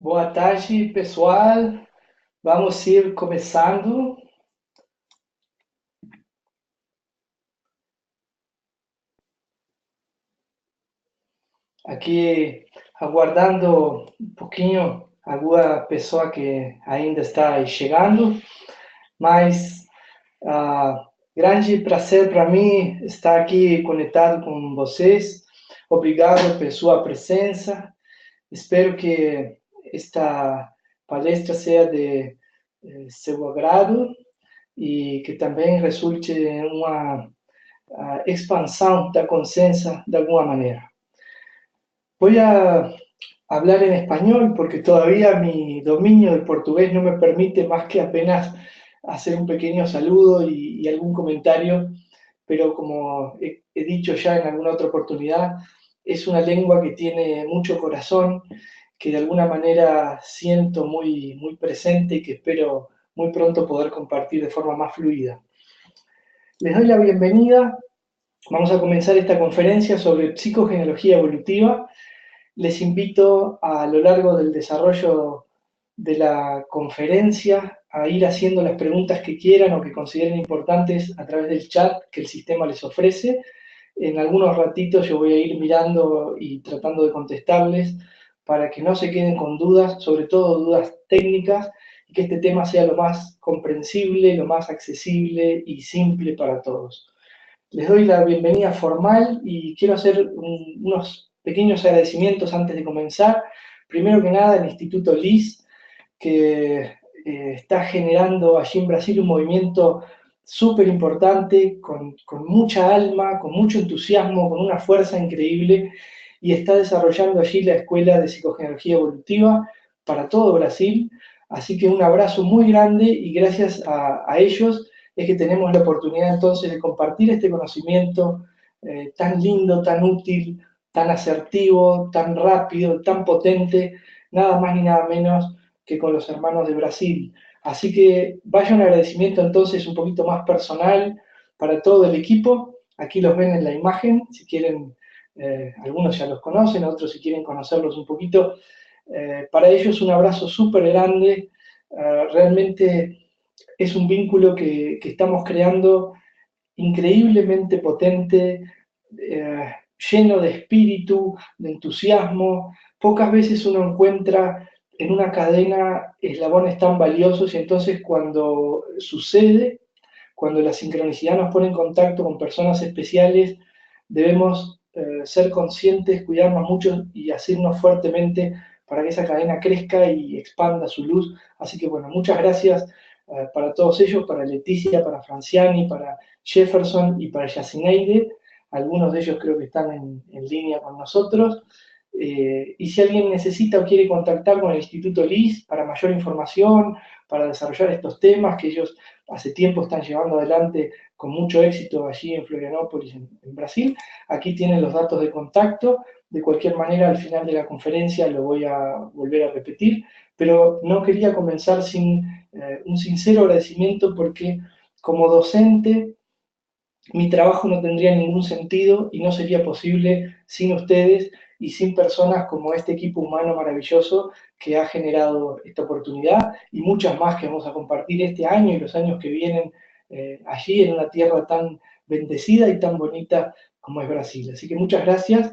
Boa tarde, pessoal. Vamos ir começando. Aqui, aguardando um pouquinho alguma pessoa que ainda está chegando, mas grande prazer para mim estar aqui conectado com vocês. Obrigado por sua presença. Espero que esta palestra seja de seu agrado e que também resulte em uma expansão da consciência de alguma maneira. Voy a hablar en español porque todavía mi dominio del portugués no me permite más que apenas hacer un pequeño saludo y algún comentario, pero como he dicho ya en alguna otra oportunidad, es una lengua que tiene mucho corazón, que de alguna manera siento muy presente y que espero muy pronto poder compartir de forma más fluida. Les doy la bienvenida. Vamos a comenzar esta conferencia sobre psicogenealogía evolutiva. Les invito a lo largo del desarrollo de la conferencia a ir haciendo las preguntas que quieran o que consideren importantes a través del chat que el sistema les ofrece. En algunos ratitos yo voy a ir mirando y tratando de contestarles para que no se queden con dudas, sobre todo dudas técnicas, y que este tema sea lo más comprensible, lo más accesible y simple para todos. Les doy la bienvenida formal y quiero hacer unos pequeños agradecimientos antes de comenzar. Primero que nada, el Instituto LIS, que está generando allí en Brasil un movimiento súper importante, con mucha alma, con mucho entusiasmo, con una fuerza increíble, y está desarrollando allí la Escuela de Psicogenealogía Evolutiva para todo Brasil. Así que un abrazo muy grande y gracias a ellos es que tenemos la oportunidad entonces de compartir este conocimiento tan lindo, tan útil, tan asertivo, tan rápido, tan potente, nada más ni nada menos que con los hermanos de Brasil. Así que vaya un agradecimiento entonces un poquito más personal para todo el equipo. Aquí los ven en la imagen, si quieren, algunos ya los conocen, otros si quieren conocerlos un poquito. Para ellos un abrazo súper grande. Realmente es un vínculo que estamos creando increíblemente potente, lleno de espíritu, de entusiasmo. Pocas veces uno encuentra en una cadena eslabones tan valiosos y entonces cuando sucede, cuando la sincronicidad nos pone en contacto con personas especiales, debemos ser conscientes, cuidarnos mucho y hacernos fuertemente para que esa cadena crezca y expanda su luz. Así que bueno, muchas gracias para todos ellos, para Leticia, para Franciani, para Jefferson y para Yacineide. Algunos de ellos creo que están en línea con nosotros. Y si alguien necesita o quiere contactar con el Instituto LIS para mayor información, para desarrollar estos temas que ellos hace tiempo están llevando adelante con mucho éxito allí en Florianópolis, en Brasil, aquí tienen los datos de contacto. De cualquier manera, al final de la conferencia lo voy a volver a repetir, pero no quería comenzar sin un sincero agradecimiento porque como docente mi trabajo no tendría ningún sentido y no sería posible sin ustedes y sin personas como este equipo humano maravilloso que ha generado esta oportunidad y muchas más que vamos a compartir este año y los años que vienen allí en una tierra tan bendecida y tan bonita como es Brasil. Así que muchas gracias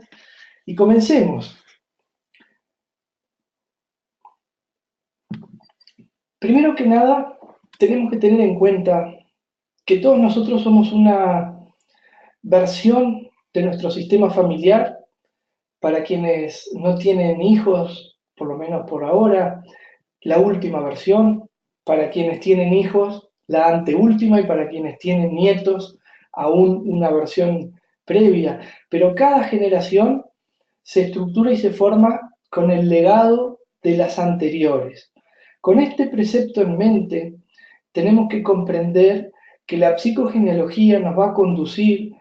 y comencemos. Primero que nada, tenemos que tener en cuenta que todos nosotros somos una versión de nuestro sistema familiar. Para quienes no tienen hijos, por lo menos por ahora, la última versión. Para quienes tienen hijos, la anteúltima. Y para quienes tienen nietos, aún una versión previa. Pero cada generación se estructura y se forma con el legado de las anteriores. Con este precepto en mente, tenemos que comprender que la psicogenealogía nos va a conducir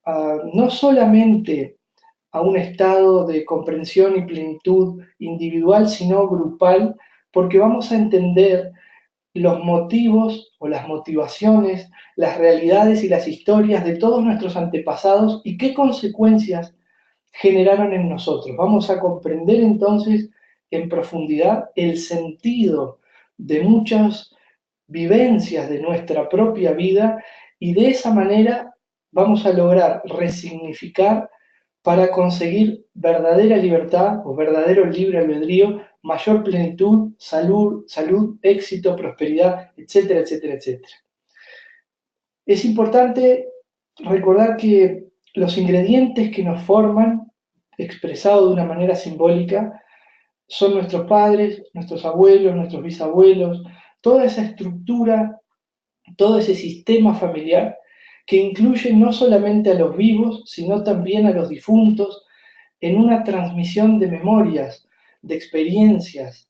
a no solamente a un estado de comprensión y plenitud individual, sino grupal, porque vamos a entender los motivos o las motivaciones, las realidades y las historias de todos nuestros antepasados y qué consecuencias generaron en nosotros. Vamos a comprender entonces en profundidad el sentido de muchas vivencias de nuestra propia vida y de esa manera vamos a lograr resignificar para conseguir verdadera libertad o verdadero libre albedrío, mayor plenitud, salud, éxito, prosperidad, etcétera, etcétera, etcétera. Es importante recordar que los ingredientes que nos forman, expresados de una manera simbólica, son nuestros padres, nuestros abuelos, nuestros bisabuelos, toda esa estructura, todo ese sistema familiar que incluye no solamente a los vivos, sino también a los difuntos, en una transmisión de memorias, de experiencias,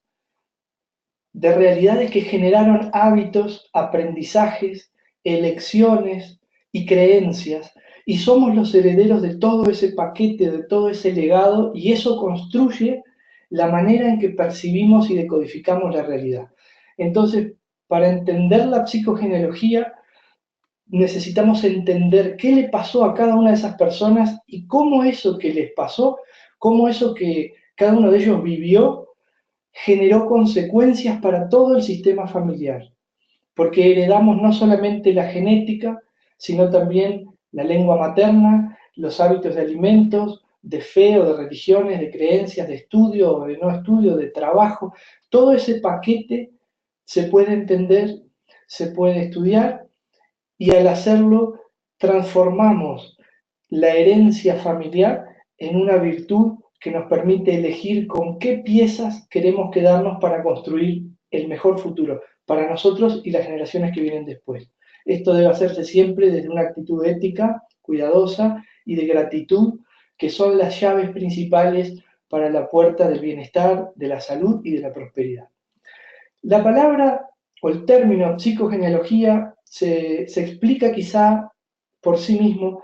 de realidades que generaron hábitos, aprendizajes, elecciones y creencias, y somos los herederos de todo ese paquete, de todo ese legado, y eso construye la manera en que percibimos y decodificamos la realidad. Entonces, para entender la psicogenealogía, necesitamos entender qué le pasó a cada una de esas personas y cómo eso que les pasó, cómo eso que cada uno de ellos vivió, generó consecuencias para todo el sistema familiar, porque heredamos no solamente la genética, sino también la lengua materna, los hábitos de alimentos, de fe o de religiones, de creencias, de estudio o de no estudio, de trabajo. Todo ese paquete se puede entender, se puede estudiar y al hacerlo transformamos la herencia familiar en una virtud que nos permite elegir con qué piezas queremos quedarnos para construir el mejor futuro para nosotros y las generaciones que vienen después. Esto debe hacerse siempre desde una actitud ética, cuidadosa y de gratitud, que son las llaves principales para la puerta del bienestar, de la salud y de la prosperidad. La palabra o el término psicogenealogía se explica quizá por sí mismo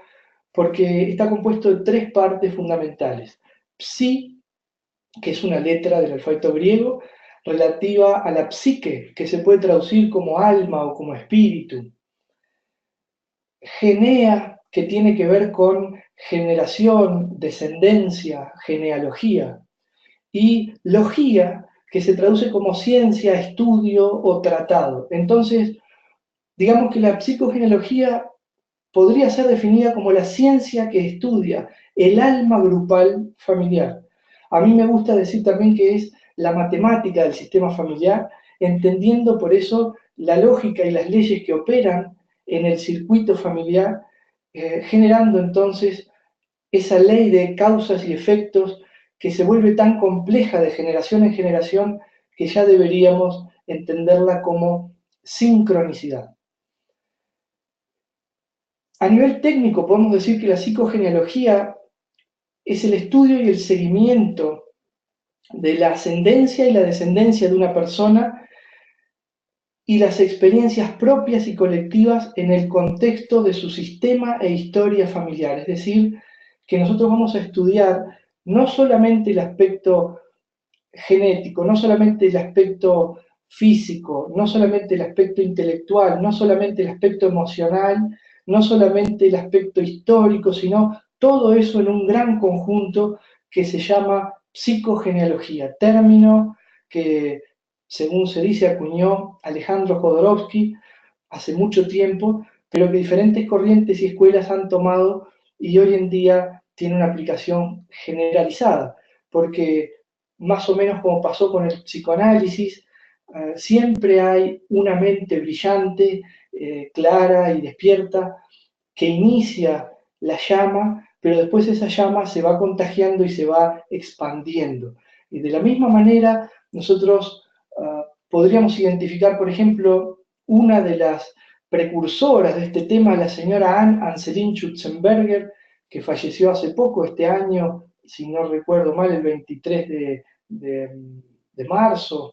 porque está compuesto de tres partes fundamentales. Psi, que es una letra del alfabeto griego, relativa a la psique, que se puede traducir como alma o como espíritu. Genea, que tiene que ver con generación, descendencia, genealogía. Y logía, que se traduce como ciencia, estudio o tratado. Entonces, digamos que la psicogenealogía podría ser definida como la ciencia que estudia el alma grupal familiar. A mí me gusta decir también que es la matemática del sistema familiar, entendiendo por eso la lógica y las leyes que operan en el circuito familiar, generando entonces esa ley de causas y efectos que se vuelve tan compleja de generación en generación que ya deberíamos entenderla como sincronicidad. A nivel técnico podemos decir que la psicogenealogía es el estudio y el seguimiento de la ascendencia y la descendencia de una persona y las experiencias propias y colectivas en el contexto de su sistema e historia familiar. Es decir, que nosotros vamos a estudiar no solamente el aspecto genético, no solamente el aspecto físico, no solamente el aspecto intelectual, no solamente el aspecto emocional, no solamente el aspecto histórico, sino todo eso en un gran conjunto que se llama psicogenealogía, término que, según se dice, acuñó Alejandro Jodorowsky hace mucho tiempo, pero que diferentes corrientes y escuelas han tomado y hoy en día tiene una aplicación generalizada, porque más o menos como pasó con el psicoanálisis, siempre hay una mente brillante, clara y despierta que inicia la llama, pero después esa llama se va contagiando y se va expandiendo. Y de la misma manera, nosotros podríamos identificar, por ejemplo, una de las precursoras de este tema, la señora Ann-Anselin Schutzenberger, que falleció hace poco, este año, si no recuerdo mal, el 23 de marzo.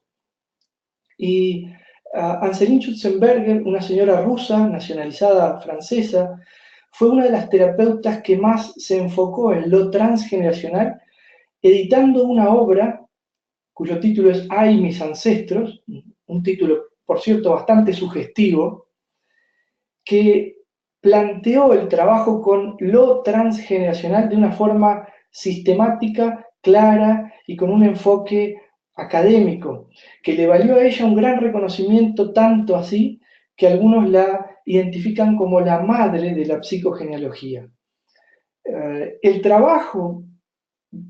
Y Anselin Schutzenberger, una señora rusa, nacionalizada francesa, fue una de las terapeutas que más se enfocó en lo transgeneracional, editando una obra cuyo título es Ay, mis ancestros, un título, por cierto, bastante sugestivo, que planteó el trabajo con lo transgeneracional de una forma sistemática, clara y con un enfoque académico, que le valió a ella un gran reconocimiento, tanto así que algunos la identifican como la madre de la psicogenealogía. El trabajo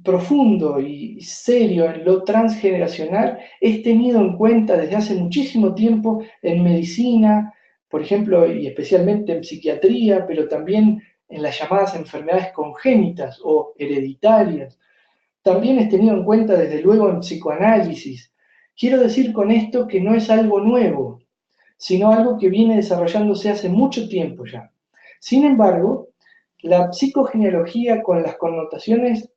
profundo y serio en lo transgeneracional es tenido en cuenta desde hace muchísimo tiempo en medicina, por ejemplo, y especialmente en psiquiatría, pero también en las llamadas enfermedades congénitas o hereditarias. También es tenido en cuenta desde luego en psicoanálisis. Quiero decir con esto que no es algo nuevo, sino algo que viene desarrollándose hace mucho tiempo ya. Sin embargo, la psicogenealogía, con las connotaciones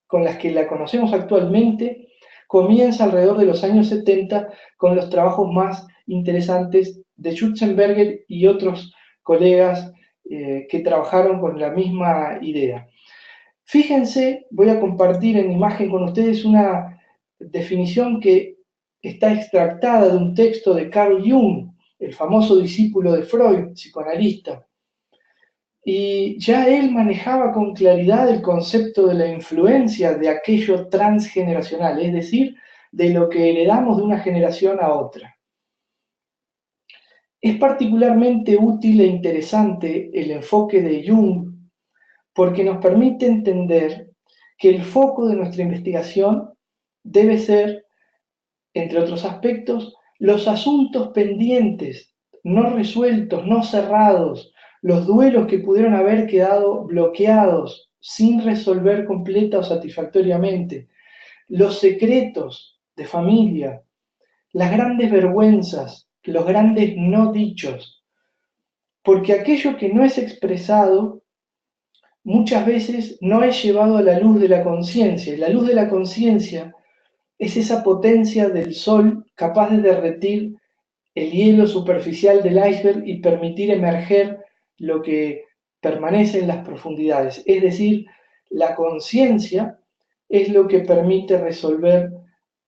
con las que la conocemos actualmente, comienza alrededor de los años 70 con los trabajos más interesantes de Schutzenberger y otros colegas que trabajaron con la misma idea. Fíjense, voy a compartir en imagen con ustedes una definición que está extractada de un texto de Carl Jung, el famoso discípulo de Freud, psicoanalista. Y ya él manejaba con claridad el concepto de la influencia de aquello transgeneracional, es decir, de lo que heredamos de una generación a otra. Es particularmente útil e interesante el enfoque de Jung porque nos permite entender que el foco de nuestra investigación debe ser, entre otros aspectos, los asuntos pendientes, no resueltos, no cerrados, los duelos que pudieron haber quedado bloqueados sin resolver completa o satisfactoriamente, los secretos de familia, las grandes vergüenzas, los grandes no dichos, porque aquello que no es expresado muchas veces no es llevado a la luz de la conciencia, y la luz de la conciencia es esa potencia del sol capaz de derretir el hielo superficial del iceberg y permitir emerger lo que permanece en las profundidades. Es decir, la conciencia es lo que permite resolver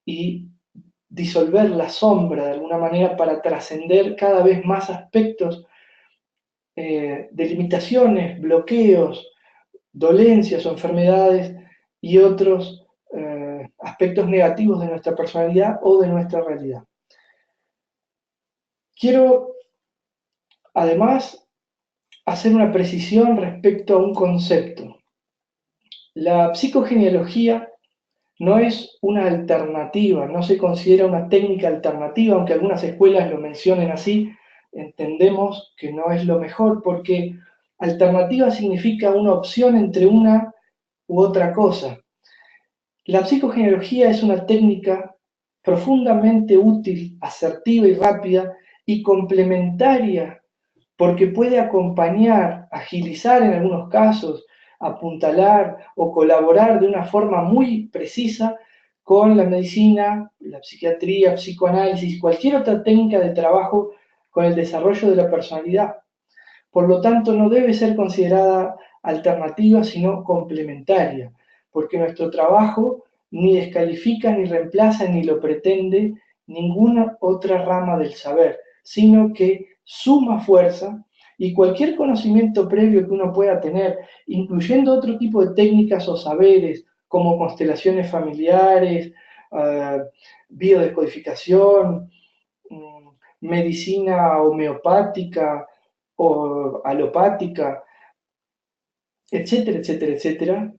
y disolver la sombra de alguna manera para trascender cada vez más aspectos de limitaciones, bloqueos, dolencias o enfermedades y otros aspectos negativos de nuestra personalidad o de nuestra realidad. Quiero además hacer una precisión respecto a un concepto. La psicogenealogía no es una alternativa, no se considera una técnica alternativa, aunque algunas escuelas lo mencionen así, entendemos que no es lo mejor porque alternativa significa una opción entre una u otra cosa. La psicogenealogía es una técnica profundamente útil, asertiva y rápida y complementaria porque puede acompañar, agilizar en algunos casos, apuntalar o colaborar de una forma muy precisa con la medicina, la psiquiatría, psicoanálisis, cualquier otra técnica de trabajo con el desarrollo de la personalidad. Por lo tanto, no debe ser considerada alternativa, sino complementaria, porque nuestro trabajo ni descalifica, ni reemplaza, ni lo pretende ninguna otra rama del saber, sino que suma fuerza y cualquier conocimiento previo que uno pueda tener, incluyendo otro tipo de técnicas o saberes, como constelaciones familiares, biodescodificación, medicina homeopática, o alopática, etcétera, etcétera, etcétera,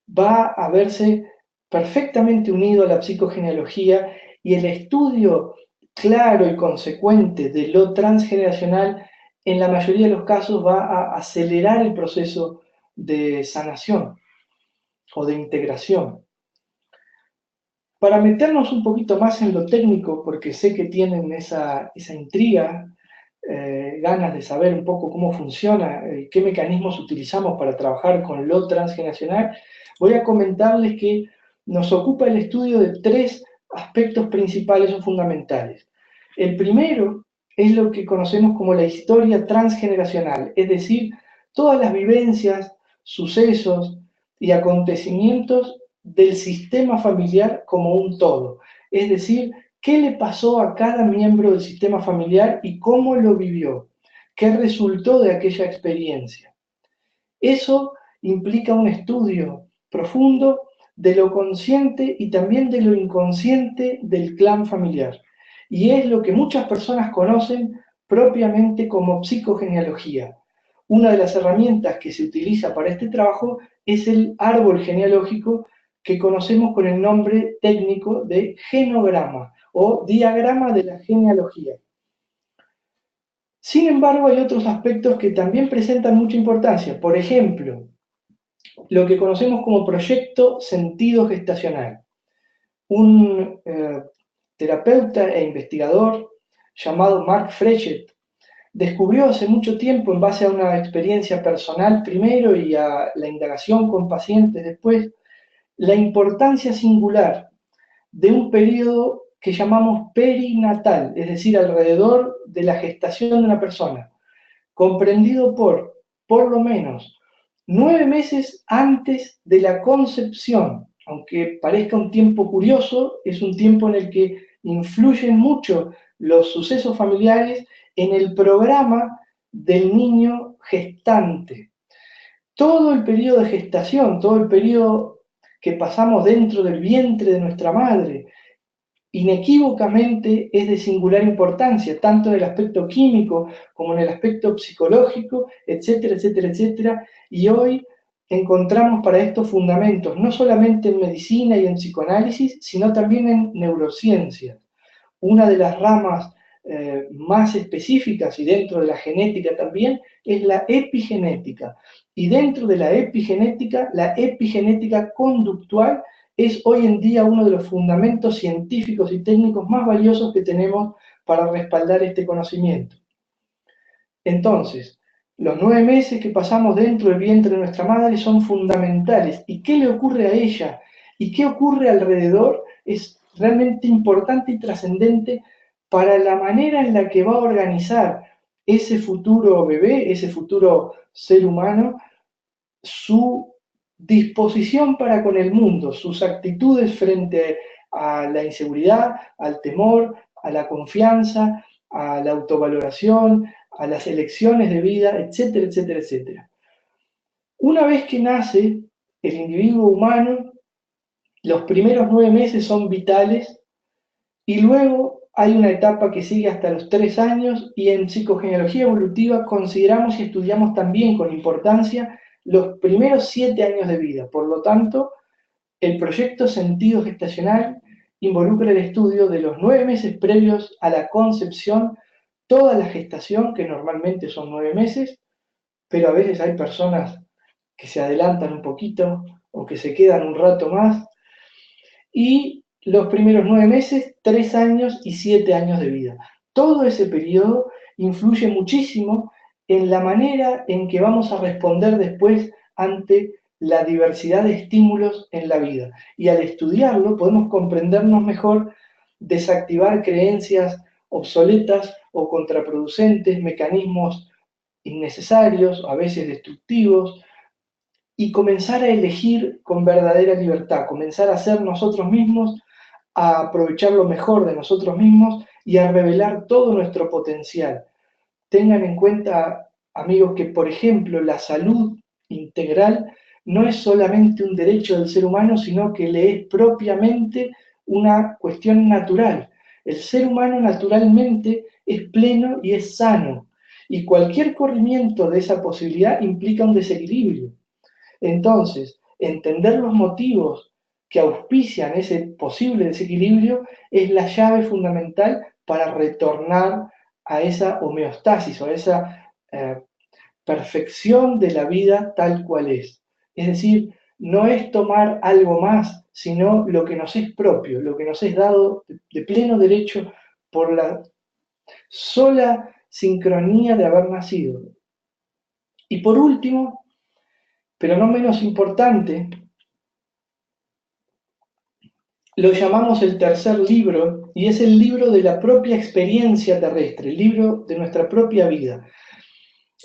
va a verse perfectamente unido a la psicogenealogía y el estudio claro y consecuente de lo transgeneracional en la mayoría de los casos va a acelerar el proceso de sanación o de integración. Para meternos un poquito más en lo técnico, porque sé que tienen esa intriga, ganas de saber un poco cómo funciona, qué mecanismos utilizamos para trabajar con lo transgeneracional, voy a comentarles que nos ocupa el estudio de tres aspectos principales o fundamentales. El primero es lo que conocemos como la historia transgeneracional, es decir, todas las vivencias, sucesos y acontecimientos del sistema familiar como un todo, es decir, qué le pasó a cada miembro del sistema familiar y cómo lo vivió, qué resultó de aquella experiencia. Eso implica un estudio profundo de lo consciente y también de lo inconsciente del clan familiar. Y es lo que muchas personas conocen propiamente como psicogenealogía. Una de las herramientas que se utiliza para este trabajo es el árbol genealógico que conocemos con el nombre técnico de genograma o diagrama de la genealogía. Sin embargo, hay otros aspectos que también presentan mucha importancia. Por ejemplo, lo que conocemos como proyecto sentido gestacional. Un terapeuta e investigador llamado Mark Frechet descubrió hace mucho tiempo, en base a una experiencia personal primero y a la indagación con pacientes después, la importancia singular de un periodo que llamamos perinatal, es decir, alrededor de la gestación de una persona, comprendido por lo menos 9 meses antes de la concepción. Aunque parezca un tiempo curioso, es un tiempo en el que influyen mucho los sucesos familiares en el programa del niño gestante. Todo el periodo de gestación, todo el periodo que pasamos dentro del vientre de nuestra madre, inequívocamente es de singular importancia, tanto en el aspecto químico como en el aspecto psicológico, etcétera, etcétera, etcétera. Y hoy encontramos para estos fundamentos, no solamente en medicina y en psicoanálisis, sino también en neurociencia. Una de las ramas más específicas y dentro de la genética también es la epigenética. Y dentro de la epigenética conductual es hoy en día uno de los fundamentos científicos y técnicos más valiosos que tenemos para respaldar este conocimiento. Entonces, los 9 meses que pasamos dentro del vientre de nuestra madre son fundamentales. ¿Y qué le ocurre a ella? ¿Y qué ocurre alrededor? Es realmente importante y trascendente para la manera en la que va a organizar ese futuro bebé, ese futuro ser humano, su disposición para con el mundo, sus actitudes frente a la inseguridad, al temor, a la confianza, a la autovaloración, a las elecciones de vida, etcétera, etcétera, etcétera. Una vez que nace el individuo humano, los primeros 9 meses son vitales y luego hay una etapa que sigue hasta los 3 años y en psicogenealogía evolutiva consideramos y estudiamos también con importancia los primeros 7 años de vida. Por lo tanto, el proyecto Sentido Gestacional involucra el estudio de los 9 meses previos a la concepción, toda la gestación, que normalmente son 9 meses, pero a veces hay personas que se adelantan un poquito o que se quedan un rato más, y los primeros 9 meses, 3 años y 7 años de vida. Todo ese periodo influye muchísimo en la manera en que vamos a responder después ante la diversidad de estímulos en la vida. Y al estudiarlo podemos comprendernos mejor, desactivar creencias obsoletas o contraproducentes, mecanismos innecesarios, a veces destructivos, y comenzar a elegir con verdadera libertad, comenzar a ser nosotros mismos, a aprovechar lo mejor de nosotros mismos y a revelar todo nuestro potencial. Tengan en cuenta, amigos, que por ejemplo la salud integral no es solamente un derecho del ser humano, sino que le es propiamente una cuestión natural. El ser humano naturalmente es pleno y es sano, y cualquier corrimiento de esa posibilidad implica un desequilibrio. Entonces, entender los motivos que auspician ese posible desequilibrio es la llave fundamental para retornar a esa homeostasis o a esa perfección de la vida tal cual es. Es decir, no es tomar algo más, sino lo que nos es propio, lo que nos es dado de pleno derecho por la sola sincronía de haber nacido. Y por último, pero no menos importante, lo llamamos el tercer libro y es el libro de la propia experiencia terrestre, el libro de nuestra propia vida.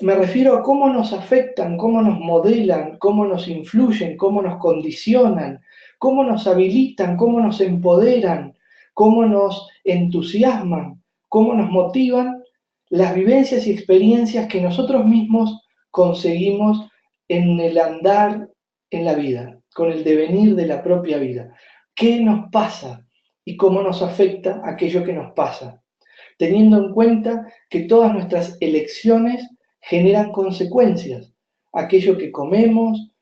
Me refiero a cómo nos afectan, cómo nos modelan, cómo nos influyen, cómo nos condicionan, cómo nos habilitan, cómo nos empoderan, cómo nos entusiasman, cómo nos motivan las vivencias y experiencias que nosotros mismos conseguimos en el andar en la vida. con el devenir de la propia vida. ¿Qué nos pasa y cómo nos afecta aquello que nos pasa? Teniendo en cuenta que todas nuestras elecciones generan consecuencias. Aquello que comemos,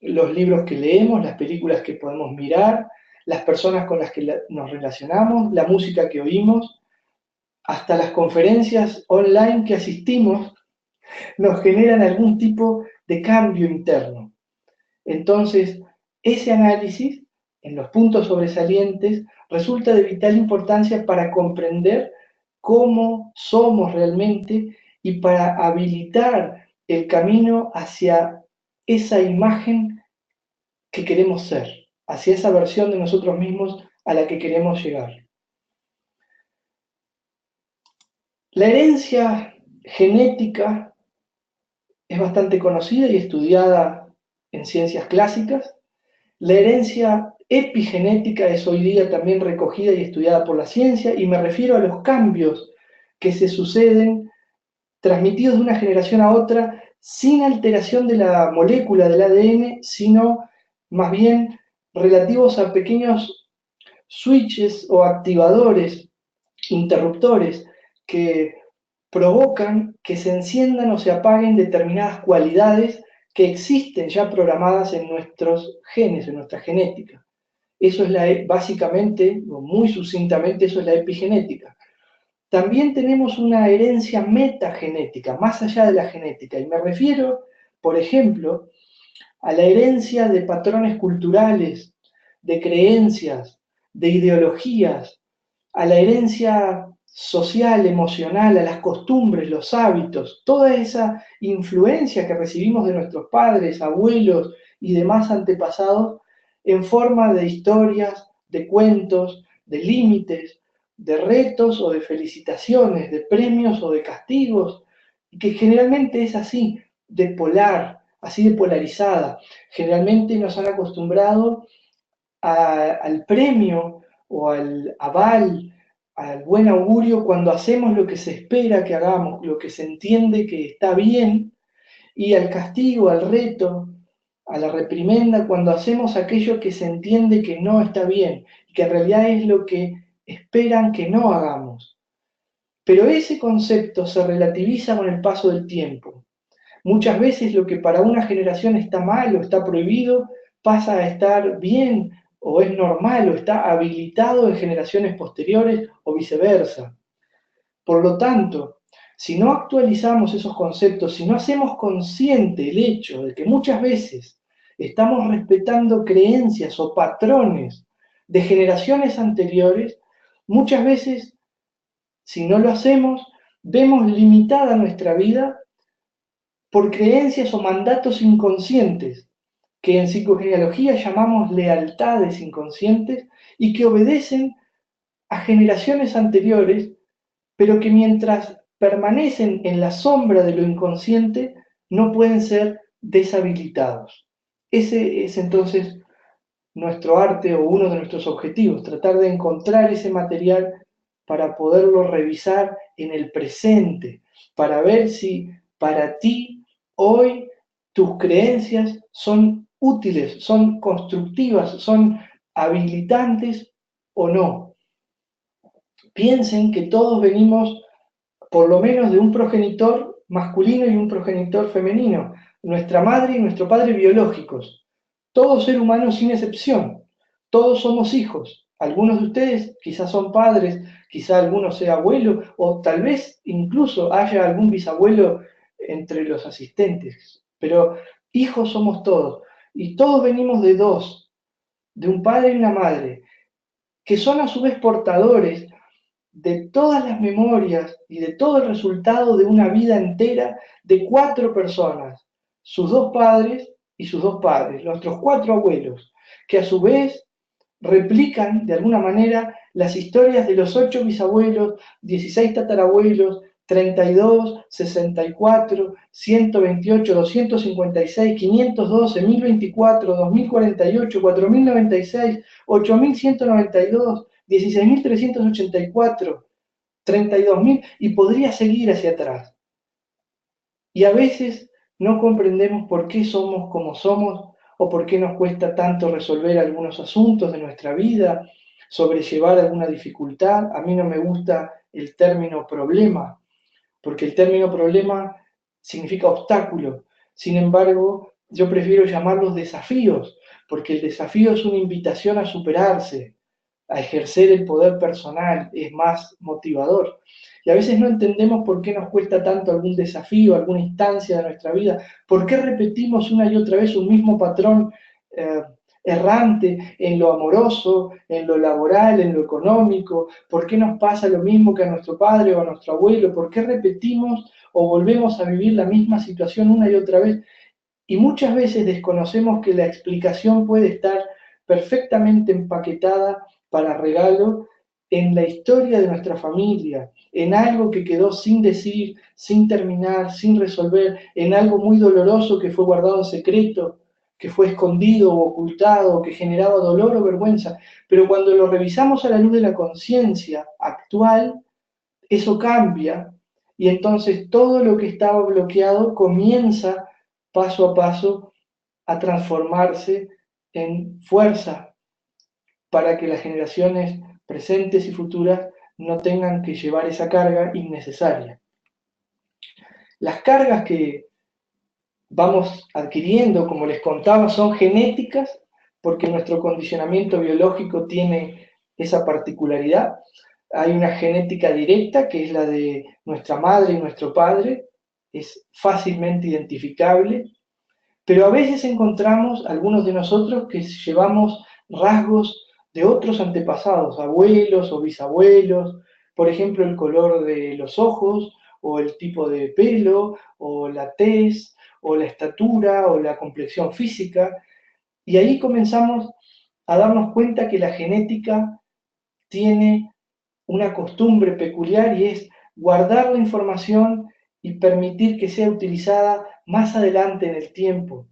los libros que leemos, las películas que podemos mirar, las personas con las que nos relacionamos, la música que oímos, hasta las conferencias online que asistimos, nos generan algún tipo de cambio interno. Entonces, ese análisis, en los puntos sobresalientes, resulta de vital importancia para comprender cómo somos realmente y para habilitar el camino hacia esa imagen que queremos ser, hacia esa versión de nosotros mismos a la que queremos llegar. La herencia genética es bastante conocida y estudiada en ciencias clásicas. La herencia epigenética es hoy día también recogida y estudiada por la ciencia, y me refiero a los cambios que se suceden transmitidos de una generación a otra sin alteración de la molécula del ADN, sino más bien relativos a pequeños switches o activadores, interruptores, que provocan que se enciendan o se apaguen determinadas cualidades que existen ya programadas en nuestros genes, en nuestra genética. Eso es básicamente, o muy sucintamente, eso es la epigenética. También tenemos una herencia metagenética, más allá de la genética, y me refiero, por ejemplo, a la herencia de patrones culturales, de creencias, de ideologías, a la herencia social, emocional, a las costumbres, los hábitos, toda esa influencia que recibimos de nuestros padres, abuelos y demás antepasados en forma de historias, de cuentos, de límites, de retos o de felicitaciones, de premios o de castigos, que generalmente es así, de polar, así de polarizada. Generalmente nos han acostumbrado al premio o al aval, al buen augurio cuando hacemos lo que se espera que hagamos, lo que se entiende que está bien, y al castigo, al reto, a la reprimenda cuando hacemos aquello que se entiende que no está bien, y que en realidad es lo que esperan que no hagamos. Pero ese concepto se relativiza con el paso del tiempo. Muchas veces lo que para una generación está mal o está prohibido pasa a estar bien o es normal o está habilitado en generaciones posteriores o viceversa. Por lo tanto, si no actualizamos esos conceptos, si no hacemos consciente el hecho de que muchas veces estamos respetando creencias o patrones de generaciones anteriores, muchas veces, si no lo hacemos, vemos limitada nuestra vida por creencias o mandatos inconscientes, que en psicogenealogía llamamos lealtades inconscientes y que obedecen a generaciones anteriores, pero que mientras permanecen en la sombra de lo inconsciente, no pueden ser deshabilitados. Ese es entonces nuestro arte o uno de nuestros objetivos, tratar de encontrar ese material para poderlo revisar en el presente, para ver si para ti hoy tus creencias son útiles, son constructivas, son habilitantes o no. Piensen que todos venimos por lo menos de un progenitor masculino y un progenitor femenino, nuestra madre y nuestro padre biológicos, todo ser humano sin excepción, todos somos hijos, algunos de ustedes quizás son padres, quizás alguno sea abuelo, o tal vez incluso haya algún bisabuelo entre los asistentes, pero hijos somos todos, y todos venimos de dos, de un padre y una madre, que son a su vez portadores de todas las memorias y de todo el resultado de una vida entera de 4 personas, sus 2 padres y sus 2 padres, nuestros 4 abuelos, que a su vez replican de alguna manera las historias de los 8 bisabuelos, 16 tatarabuelos, 32, 64, 128, 256, 512, 1024, 2048, 4096, 8192, 16.384, 32.000, y podría seguir hacia atrás. Y a veces no comprendemos por qué somos como somos o por qué nos cuesta tanto resolver algunos asuntos de nuestra vida, sobrellevar alguna dificultad. A mí no me gusta el término problema, porque el término problema significa obstáculo. Sin embargo, yo prefiero llamarlos desafíos, porque el desafío es una invitación a superarse, a ejercer el poder personal, es más motivador. Y a veces no entendemos por qué nos cuesta tanto algún desafío, alguna instancia de nuestra vida, por qué repetimos una y otra vez un mismo patrón errante en lo amoroso, en lo laboral, en lo económico, por qué nos pasa lo mismo que a nuestro padre o a nuestro abuelo, por qué repetimos o volvemos a vivir la misma situación una y otra vez. Y muchas veces desconocemos que la explicación puede estar perfectamente empaquetada para regalo en la historia de nuestra familia, en algo que quedó sin decir, sin terminar, sin resolver, en algo muy doloroso que fue guardado en secreto, que fue escondido o ocultado, que generaba dolor o vergüenza. Pero cuando lo revisamos a la luz de la conciencia actual, eso cambia y entonces todo lo que estaba bloqueado comienza paso a paso a transformarse en fuerza para que las generaciones presentes y futuras no tengan que llevar esa carga innecesaria. Las cargas que vamos adquiriendo, como les contaba, son genéticas porque nuestro condicionamiento biológico tiene esa particularidad. Hay una genética directa que es la de nuestra madre y nuestro padre, es fácilmente identificable, pero a veces encontramos algunos de nosotros que llevamos rasgos de otros antepasados, abuelos o bisabuelos, por ejemplo el color de los ojos o el tipo de pelo o la tez o la estatura o la complexión física, y ahí comenzamos a darnos cuenta que la genética tiene una costumbre peculiar y es guardar la información y permitir que sea utilizada más adelante en el tiempo.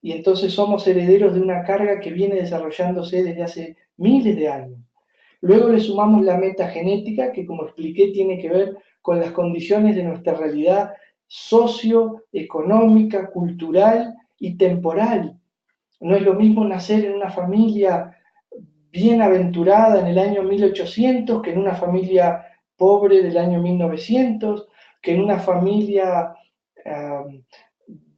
Y entonces somos herederos de una carga que viene desarrollándose desde hace miles de años. Luego le sumamos la metagenética, que como expliqué tiene que ver con las condiciones de nuestra realidad socioeconómica, cultural y temporal. No es lo mismo nacer en una familia bienaventurada en el año 1800 que en una familia pobre del año 1900, que en una familia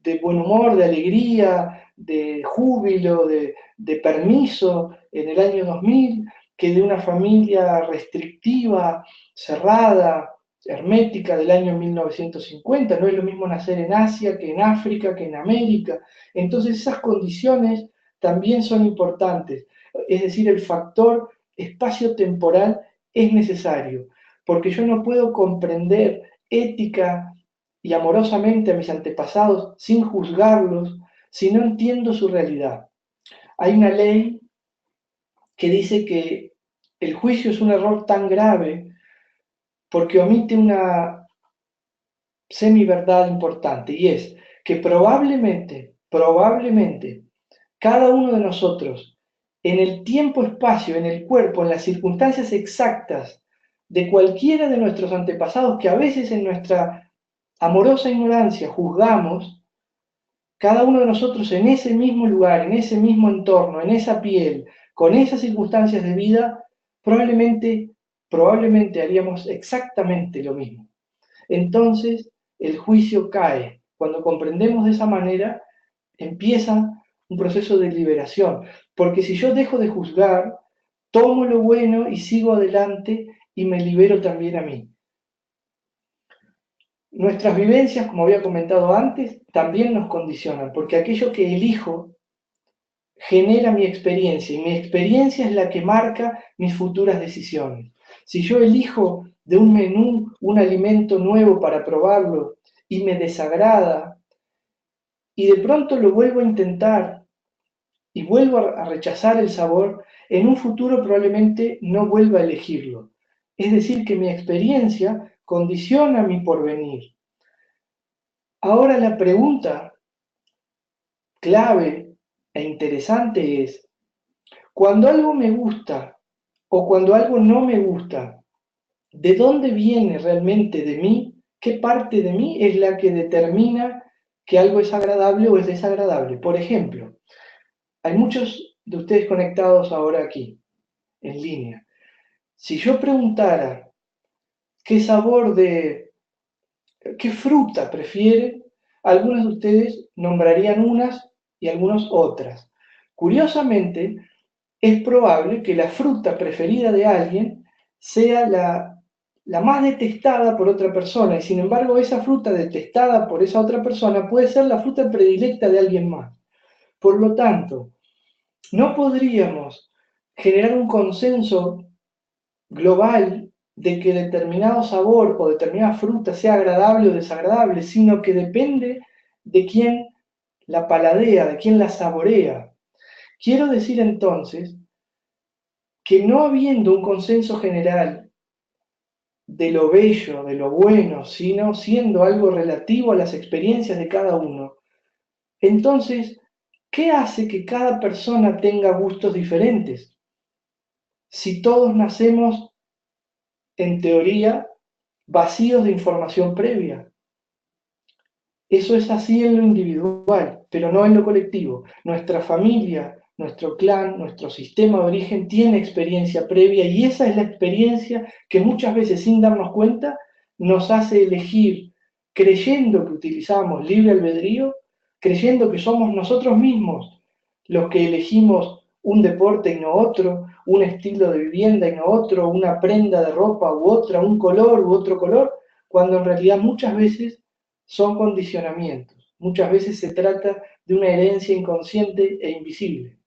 de buen humor, de alegría, de júbilo, de permiso en el año 2000, que de una familia restrictiva, cerrada, hermética del año 1950. No es lo mismo nacer en Asia que en África, que en América. Entonces esas condiciones también son importantes. Es decir, el factor espacio-temporal es necesario, porque yo no puedo comprender ética y amorosamente a mis antepasados sin juzgarlos si no entiendo su realidad. Hay una ley que dice que el juicio es un error tan grave porque omite una semiverdad importante, y es que probablemente, cada uno de nosotros, en el tiempo-espacio, en el cuerpo, en las circunstancias exactas de cualquiera de nuestros antepasados, que a veces en nuestra amorosa ignorancia juzgamos, cada uno de nosotros en ese mismo lugar, en ese mismo entorno, en esa piel, con esas circunstancias de vida, probablemente haríamos exactamente lo mismo. Entonces, el juicio cae. Cuando comprendemos de esa manera, empieza un proceso de liberación. Porque si yo dejo de juzgar, tomo lo bueno y sigo adelante y me libero también a mí. Nuestras vivencias, como había comentado antes, también nos condicionan, porque aquello que elijo genera mi experiencia y mi experiencia es la que marca mis futuras decisiones. Si yo elijo de un menú un alimento nuevo para probarlo y me desagrada y de pronto lo vuelvo a intentar y vuelvo a rechazar el sabor, en un futuro probablemente no vuelva a elegirlo. Es decir, que mi experiencia condiciona mi porvenir. Ahora la pregunta clave e interesante es, cuando algo me gusta o cuando algo no me gusta, ¿de dónde viene realmente de mí? ¿Qué parte de mí es la que determina que algo es agradable o es desagradable? Por ejemplo, Hay muchos de ustedes conectados ahora aquí, en línea. Si yo preguntara qué sabor de, qué fruta prefieren, algunos de ustedes nombrarían unas y algunos otras. Curiosamente, es probable que la fruta preferida de alguien sea la más detestada por otra persona, y sin embargo esa fruta detestada por esa otra persona puede ser la fruta predilecta de alguien más. Por lo tanto, no podríamos generar un consenso global de que determinado sabor o determinada fruta sea agradable o desagradable, sino que depende de quién la paladea, de quién la saborea. Quiero decir entonces que no habiendo un consenso general de lo bello, de lo bueno, sino siendo algo relativo a las experiencias de cada uno, entonces, ¿qué hace que cada persona tenga gustos diferentes? Si todos nacemos, en teoría, vacíos de información previa. Eso es así en lo individual, pero no en lo colectivo. Nuestra familia, nuestro clan, nuestro sistema de origen tiene experiencia previa y esa es la experiencia que muchas veces sin darnos cuenta nos hace elegir, creyendo que utilizamos libre albedrío, creyendo que somos nosotros mismos los que elegimos un deporte y no otro, un estilo de vivienda y no otro, una prenda de ropa u otra, un color u otro color, cuando en realidad muchas veces son condicionamientos. Muchas veces se trata de una herencia inconsciente e invisible.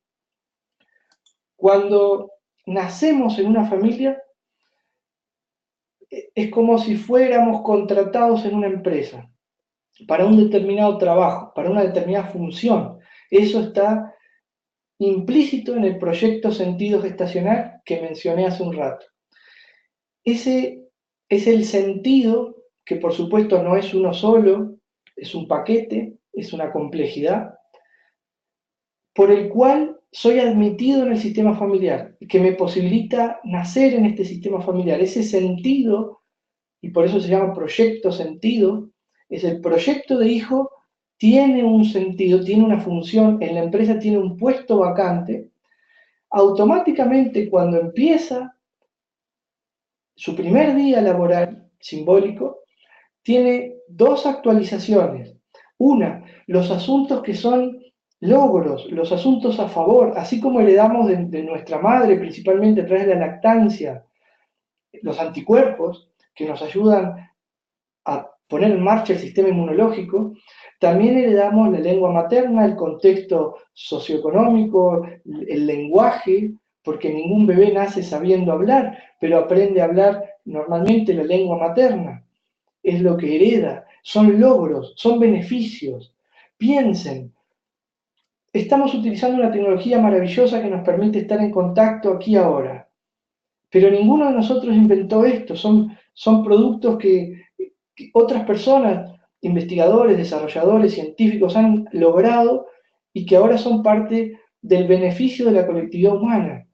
Cuando nacemos en una familia, es como si fuéramos contratados en una empresa para un determinado trabajo, para una determinada función. Eso está implícito en el proyecto sentido gestacional que mencioné hace un rato. Ese es el sentido, que por supuesto no es uno solo, es un paquete, es una complejidad, por el cual soy admitido en el sistema familiar, que me posibilita nacer en este sistema familiar. Ese sentido, y por eso se llama proyecto sentido, es el proyecto de hijo, tiene un sentido, tiene una función, en la empresa tiene un puesto vacante, automáticamente cuando empieza su primer día laboral simbólico, tiene dos actualizaciones. Una, los asuntos que son logros, los asuntos a favor, así como heredamos de nuestra madre, principalmente a través de la lactancia, los anticuerpos que nos ayudan a poner en marcha el sistema inmunológico, también heredamos la lengua materna, el contexto socioeconómico, el lenguaje, porque ningún bebé nace sabiendo hablar, pero aprende a hablar normalmente la lengua materna. Es lo que hereda, son logros, son beneficios. Piensen, estamos utilizando una tecnología maravillosa que nos permite estar en contacto aquí ahora, pero ninguno de nosotros inventó esto, son productos que otras personas, investigadores, desarrolladores, científicos han logrado y que ahora son parte del beneficio de la colectividad humana.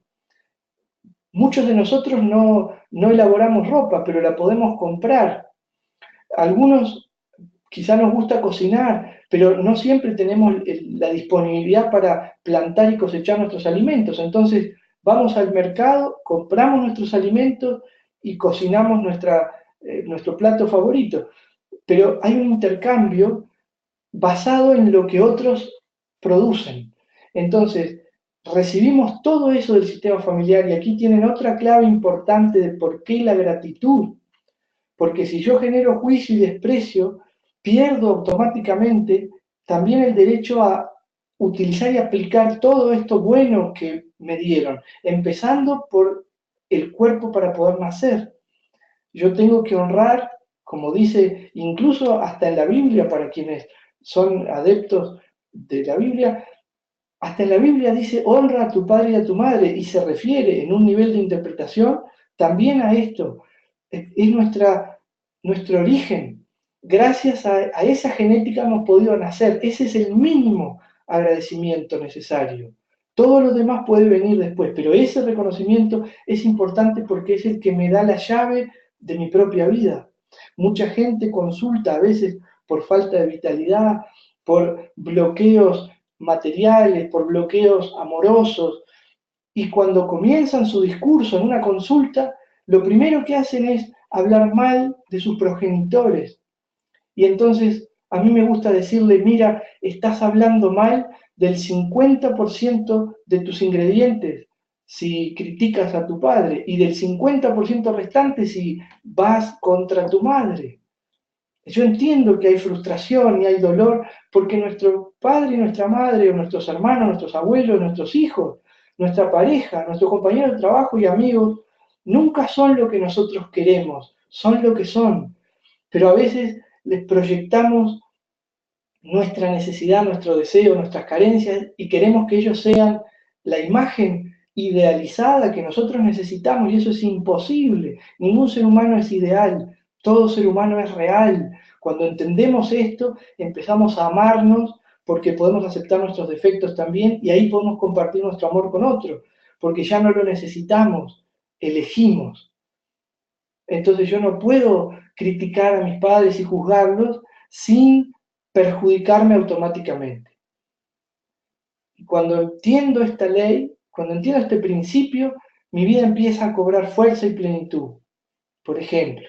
Muchos de nosotros no elaboramos ropa, pero la podemos comprar. Algunos quizá nos gusta cocinar, pero no siempre tenemos la disponibilidad para plantar y cosechar nuestros alimentos. Entonces vamos al mercado, compramos nuestros alimentos y cocinamos nuestro plato favorito. Pero hay un intercambio basado en lo que otros producen. Entonces, recibimos todo eso del sistema familiar y aquí tienen otra clave importante de por qué la gratitud. Porque si yo genero juicio y desprecio, pierdo automáticamente también el derecho a utilizar y aplicar todo esto bueno que me dieron, empezando por el cuerpo para poder nacer. Yo tengo que honrar, como dice incluso hasta en la Biblia, para quienes son adeptos de la Biblia, hasta en la Biblia dice honra a tu padre y a tu madre y se refiere en un nivel de interpretación también a esto. Es nuestro origen. Gracias a esa genética hemos podido nacer. Ese es el mínimo agradecimiento necesario. Todo lo demás puede venir después, pero ese reconocimiento es importante porque es el que me da la llave de mi propia vida. Mucha gente consulta a veces por falta de vitalidad, por bloqueos materiales, por bloqueos amorosos, y cuando comienzan su discurso en una consulta, lo primero que hacen es hablar mal de sus progenitores. Y entonces a mí me gusta decirle, mira, estás hablando mal del 50% de tus ingredientes si criticas a tu padre y del 50% restante si vas contra tu madre. Yo entiendo que hay frustración y hay dolor porque nuestro padre y nuestra madre, o nuestros hermanos, nuestros abuelos, nuestros hijos, nuestra pareja, nuestros compañeros de trabajo y amigos, nunca son lo que nosotros queremos, son lo que son. Pero a veces les proyectamos nuestra necesidad, nuestro deseo, nuestras carencias y queremos que ellos sean la imagen idealizada que nosotros necesitamos y eso es imposible. Ningún ser humano es ideal, todo ser humano es real. Cuando entendemos esto, empezamos a amarnos porque podemos aceptar nuestros defectos también y ahí podemos compartir nuestro amor con otro, porque ya no lo necesitamos, elegimos. Entonces yo no puedo criticar a mis padres y juzgarlos sin perjudicarme automáticamente. Y cuando entiendo esta ley, cuando entiendo este principio, mi vida empieza a cobrar fuerza y plenitud. Por ejemplo,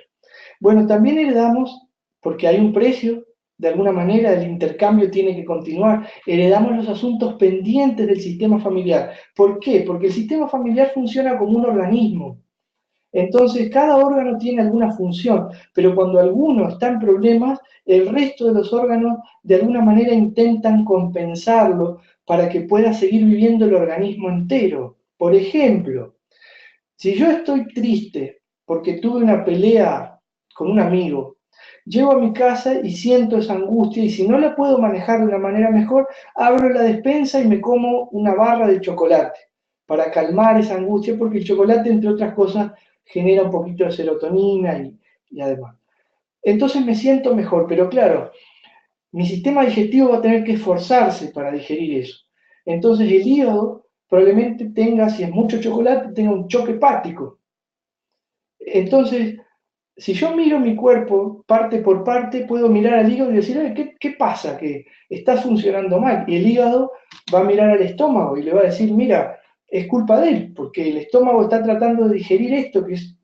bueno, también heredamos, porque hay un precio, de alguna manera el intercambio tiene que continuar, heredamos los asuntos pendientes del sistema familiar. ¿Por qué? Porque el sistema familiar funciona como un organismo. Entonces, cada órgano tiene alguna función, pero cuando alguno está en problemas, el resto de los órganos de alguna manera intentan compensarlo para que pueda seguir viviendo el organismo entero. Por ejemplo, si yo estoy triste porque tuve una pelea con un amigo, llego a mi casa y siento esa angustia y si no la puedo manejar de una manera mejor, abro la despensa y me como una barra de chocolate para calmar esa angustia porque el chocolate, entre otras cosas, genera un poquito de serotonina y además. Entonces me siento mejor, pero claro, mi sistema digestivo va a tener que esforzarse para digerir eso. Entonces el hígado probablemente tenga, si es mucho chocolate, tenga un choque hepático. Entonces, si yo miro mi cuerpo parte por parte, puedo mirar al hígado y decir, ¿qué pasa? Que está funcionando mal. Y el hígado va a mirar al estómago y le va a decir, mira, es culpa de él, porque el estómago está tratando de digerir esto, que es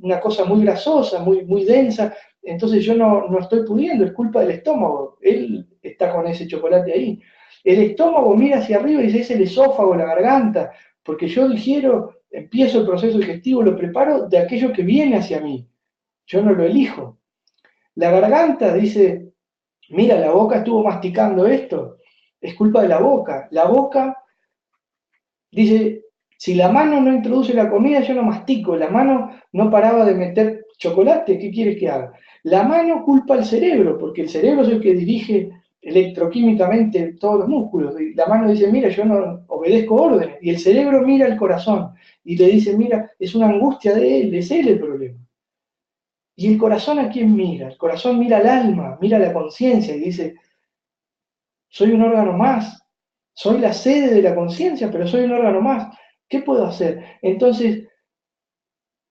una cosa muy grasosa, muy densa, entonces yo no estoy pudiendo, es culpa del estómago, él está con ese chocolate ahí. El estómago mira hacia arriba y dice, es el esófago, la garganta, porque yo digiero, empiezo el proceso digestivo, lo preparo de aquello que viene hacia mí, yo no lo elijo. La garganta dice, mira, la boca estuvo masticando esto, es culpa de la boca. La boca dice, si la mano no introduce la comida, yo no mastico. La mano no paraba de meter chocolate, ¿qué quieres que haga? La mano culpa al cerebro, porque el cerebro es el que dirige electroquímicamente todos los músculos. Y la mano dice, mira, yo no obedezco órdenes. Y el cerebro mira el corazón y le dice, mira, es una angustia de él, es él el problema. ¿Y el corazón a quién mira? El corazón mira al alma, mira la conciencia y dice, soy un órgano más, soy la sede de la conciencia, pero soy un órgano más. ¿Qué puedo hacer? Entonces,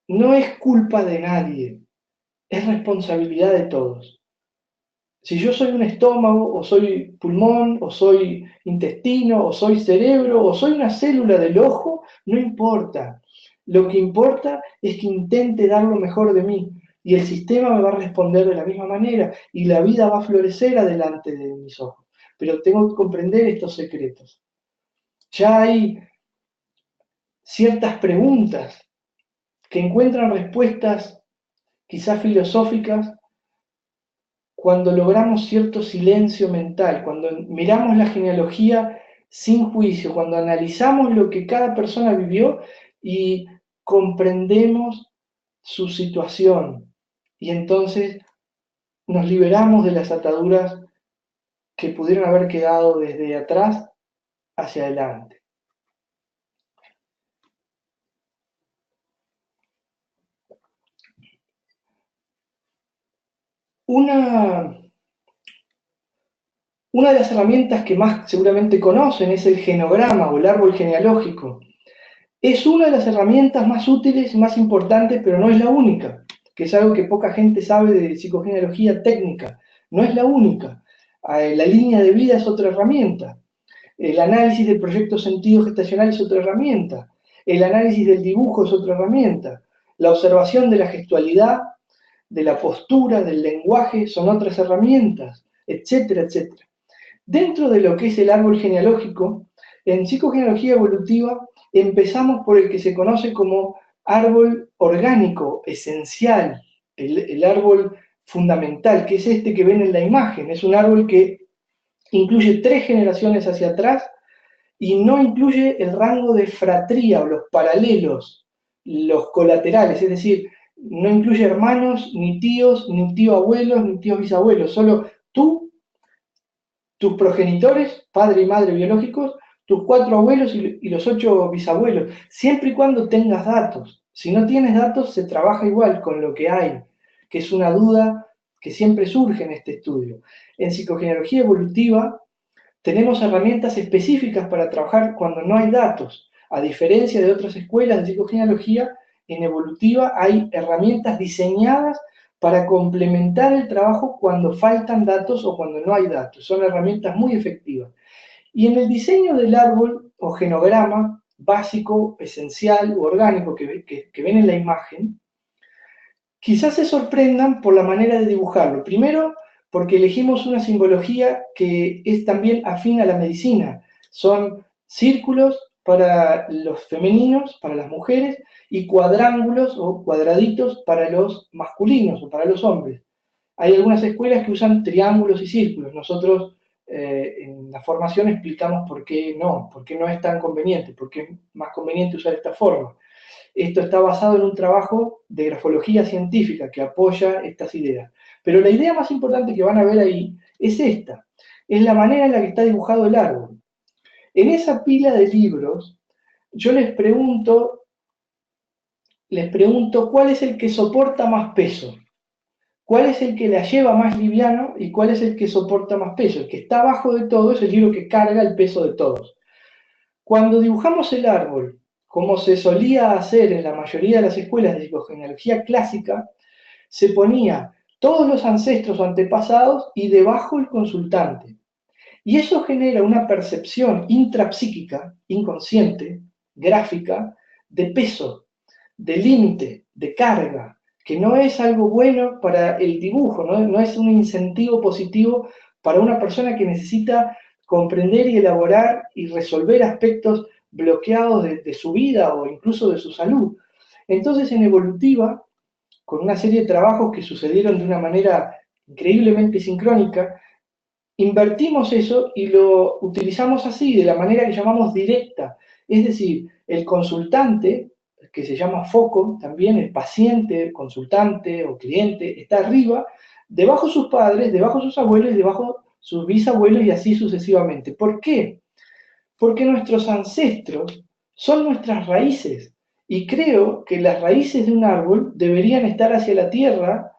no es culpa de nadie, es responsabilidad de todos. Si yo soy un estómago, o soy pulmón, o soy intestino, o soy cerebro, o soy una célula del ojo, no importa. Lo que importa es que intente dar lo mejor de mí. Y el sistema me va a responder de la misma manera. Y la vida va a florecer adelante de mis ojos. Pero tengo que comprender estos secretos. Ya hay ciertas preguntas que encuentran respuestas quizás filosóficas cuando logramos cierto silencio mental, cuando miramos la genealogía sin juicio, cuando analizamos lo que cada persona vivió y comprendemos su situación. Y entonces nos liberamos de las ataduras que pudieron haber quedado desde atrás hacia adelante. Una Una de las herramientas que más seguramente conocen es el genograma o el árbol genealógico. Es una de las herramientas más útiles y más importantes, pero no es la única, que es algo que poca gente sabe de psicogenealogía técnica. No es la única. La línea de vida es otra herramienta. El análisis del proyecto sentido gestacional es otra herramienta. El análisis del dibujo es otra herramienta. La observación de la gestualidad, de la postura, del lenguaje son otras herramientas, etcétera, etcétera. Dentro de lo que es el árbol genealógico, en psicogenealogía evolutiva empezamos por el que se conoce como árbol orgánico, esencial, el árbol fundamental, que es este que ven en la imagen. Es un árbol que incluye 3 generaciones hacia atrás y no incluye el rango de fratría o los paralelos, los colaterales, es decir, no incluye hermanos, ni tíos abuelos, ni tíos bisabuelos, solo tú, tus progenitores, padre y madre biológicos, tus 4 abuelos y los 8 bisabuelos, siempre y cuando tengas datos. Si no tienes datos, se trabaja igual con lo que hay, que es una duda que siempre surge en este estudio. En psicogenealogía evolutiva tenemos herramientas específicas para trabajar cuando no hay datos. A diferencia de otras escuelas de psicogenealogía, en evolutiva hay herramientas diseñadas para complementar el trabajo cuando faltan datos o cuando no hay datos. Son herramientas muy efectivas. Y en el diseño del árbol o genograma básico, esencial o orgánico que ven en la imagen, quizás se sorprendan por la manera de dibujarlo. Primero, porque elegimos una simbología que es también afín a la medicina. Son círculos para los femeninos, para las mujeres, y cuadrángulos o cuadraditos para los masculinos o para los hombres. Hay algunas escuelas que usan triángulos y círculos. Nosotros en la formación explicamos por qué no es tan conveniente, por qué es más conveniente usar esta forma. Esto está basado en un trabajo de grafología científica que apoya estas ideas. Pero la idea más importante que van a ver ahí es esta, es la manera en la que está dibujado el árbol. En esa pila de libros, yo les pregunto cuál es el que soporta más peso, cuál es el que la lleva más liviano y cuál es el que soporta más peso. El que está abajo de todo es el libro que carga el peso de todos. Cuando dibujamos el árbol, como se solía hacer en la mayoría de las escuelas de psicogenealogía clásica, se ponía todos los ancestros o antepasados y debajo el consultante. Y eso genera una percepción intrapsíquica, inconsciente, gráfica, de peso, de límite, de carga, que no es algo bueno para el dibujo, no es un incentivo positivo para una persona que necesita comprender y elaborar y resolver aspectos bloqueados de su vida o incluso de su salud. Entonces, en evolutiva, con una serie de trabajos que sucedieron de una manera increíblemente sincrónica, invertimos eso y lo utilizamos así, de la manera que llamamos directa. Es decir, el consultante, que se llama foco, también el paciente, consultante o cliente, está arriba, debajo sus padres, debajo sus abuelos y debajo sus bisabuelos y así sucesivamente. ¿Por qué? Porque nuestros ancestros son nuestras raíces y creo que las raíces de un árbol deberían estar hacia la tierra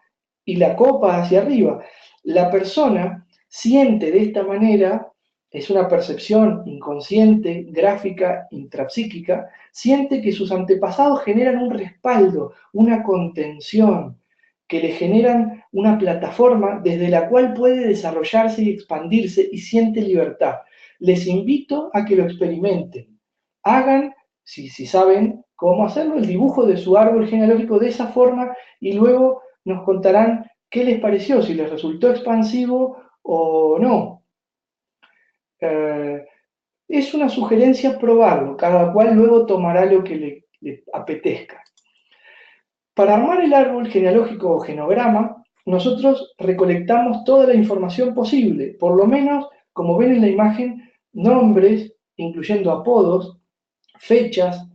y la copa hacia arriba. La persona siente de esta manera, es una percepción inconsciente, gráfica, intrapsíquica, siente que sus antepasados generan un respaldo, una contención, que le generan una plataforma desde la cual puede desarrollarse y expandirse y siente libertad. Les invito a que lo experimenten. Hagan, si saben cómo hacerlo, el dibujo de su árbol genealógico de esa forma y luego nos contarán qué les pareció, si les resultó expansivo o no. Es una sugerencia probarlo, cada cual luego tomará lo que le apetezca. Para armar el árbol genealógico o genograma, nosotros recolectamos toda la información posible, por lo menos, como ven en la imagen, nombres, incluyendo apodos, fechas,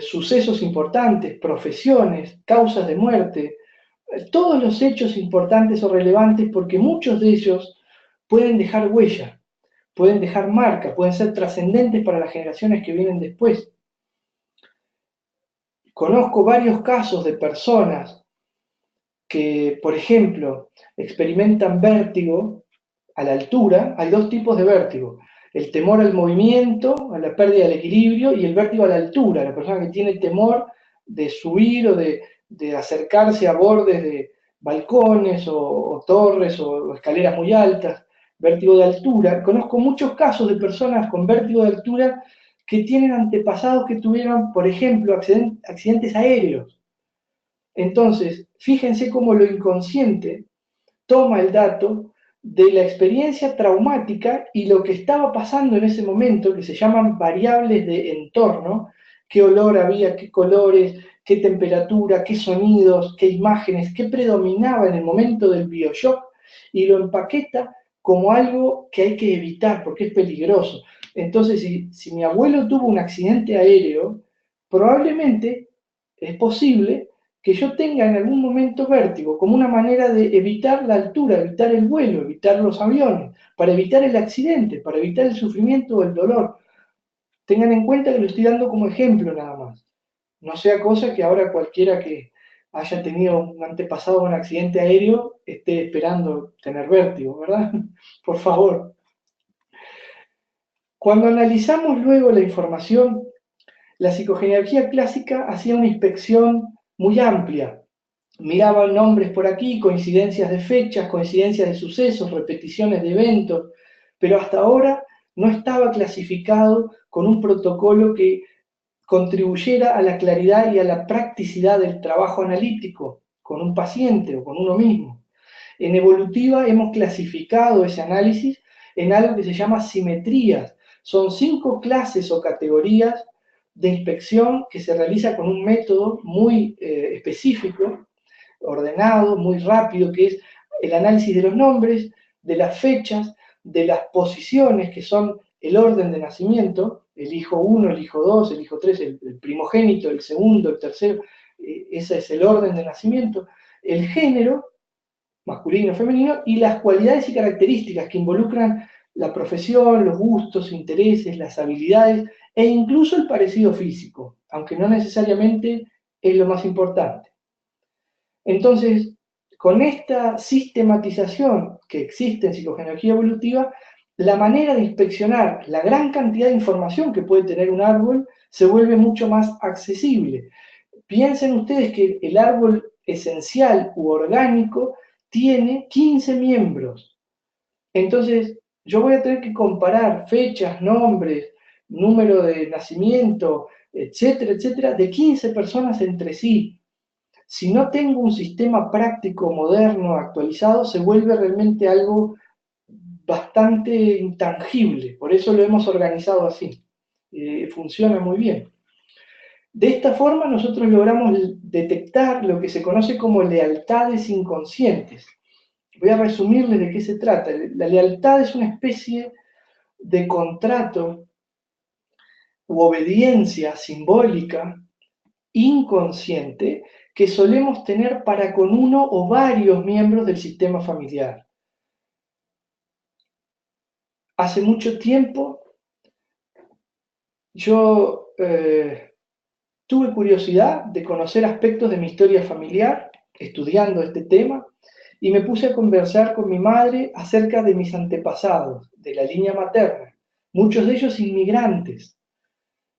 sucesos importantes, profesiones, causas de muerte, todos los hechos importantes o relevantes, porque muchos de ellos pueden dejar huella, pueden dejar marca, pueden ser trascendentes para las generaciones que vienen después. Conozco varios casos de personas que, por ejemplo, experimentan vértigo a la altura. Hay 2 tipos de vértigo: el temor al movimiento, a la pérdida del equilibrio, y el vértigo a la altura, la persona que tiene temor de subir o de acercarse a bordes de balcones o torres o escaleras muy altas. vértigo de altura. Conozco muchos casos de personas con vértigo de altura que tienen antepasados que tuvieron, por ejemplo, accidentes aéreos. Entonces, fíjense cómo lo inconsciente toma el dato de la experiencia traumática y lo que estaba pasando en ese momento, que se llaman variables de entorno, qué olor había, qué colores, qué temperatura, qué sonidos, qué imágenes, qué predominaba en el momento del bioshock, y lo empaqueta como algo que hay que evitar porque es peligroso. Entonces, si mi abuelo tuvo un accidente aéreo, probablemente es posible que yo tenga en algún momento vértigo, como una manera de evitar la altura, evitar el vuelo, evitar los aviones, para evitar el accidente, para evitar el sufrimiento o el dolor. Tengan en cuenta que lo estoy dando como ejemplo nada más. No sea cosa que ahora cualquiera que haya tenido un antepasado con un accidente aéreo esté esperando tener vértigo, ¿verdad? Por favor. Cuando analizamos luego la información, la psicogenealogía clásica hacía una inspección muy amplia. Miraban nombres por aquí, coincidencias de fechas, coincidencias de sucesos, repeticiones de eventos, pero hasta ahora no estaba clasificado con un protocolo que contribuyera a la claridad y a la practicidad del trabajo analítico con un paciente o con uno mismo. En evolutiva hemos clasificado ese análisis en algo que se llama simetrías. Son 5 clases o categorías de inspección que se realiza con un método muy específico, ordenado, muy rápido, que es el análisis de los nombres, de las fechas, de las posiciones, que son el orden de nacimiento, el hijo 1, el hijo 2, el hijo 3, el primogénito, el segundo, el tercero, ese es el orden de nacimiento, el género, masculino, femenino, y las cualidades y características que involucran la profesión, los gustos, intereses, las habilidades e incluso el parecido físico, aunque no necesariamente es lo más importante. Entonces, con esta sistematización que existe en psicogenealogía evolutiva, la manera de inspeccionar la gran cantidad de información que puede tener un árbol se vuelve mucho más accesible. Piensen ustedes que el árbol esencial u orgánico tiene 15 miembros. Entonces, yo voy a tener que comparar fechas, nombres, número de nacimiento, etcétera, etcétera, de 15 personas entre sí. Si no tengo un sistema práctico, moderno, actualizado, se vuelve realmente algo bastante intangible. Por eso lo hemos organizado así. Funciona muy bien. De esta forma nosotros logramos detectar lo que se conoce como lealtades inconscientes. Voy a resumirles de qué se trata. La lealtad es una especie de contrato u obediencia simbólica inconsciente que solemos tener para con uno o varios miembros del sistema familiar. Hace mucho tiempo yo tuve curiosidad de conocer aspectos de mi historia familiar, estudiando este tema, y me puse a conversar con mi madre acerca de mis antepasados, de la línea materna, muchos de ellos inmigrantes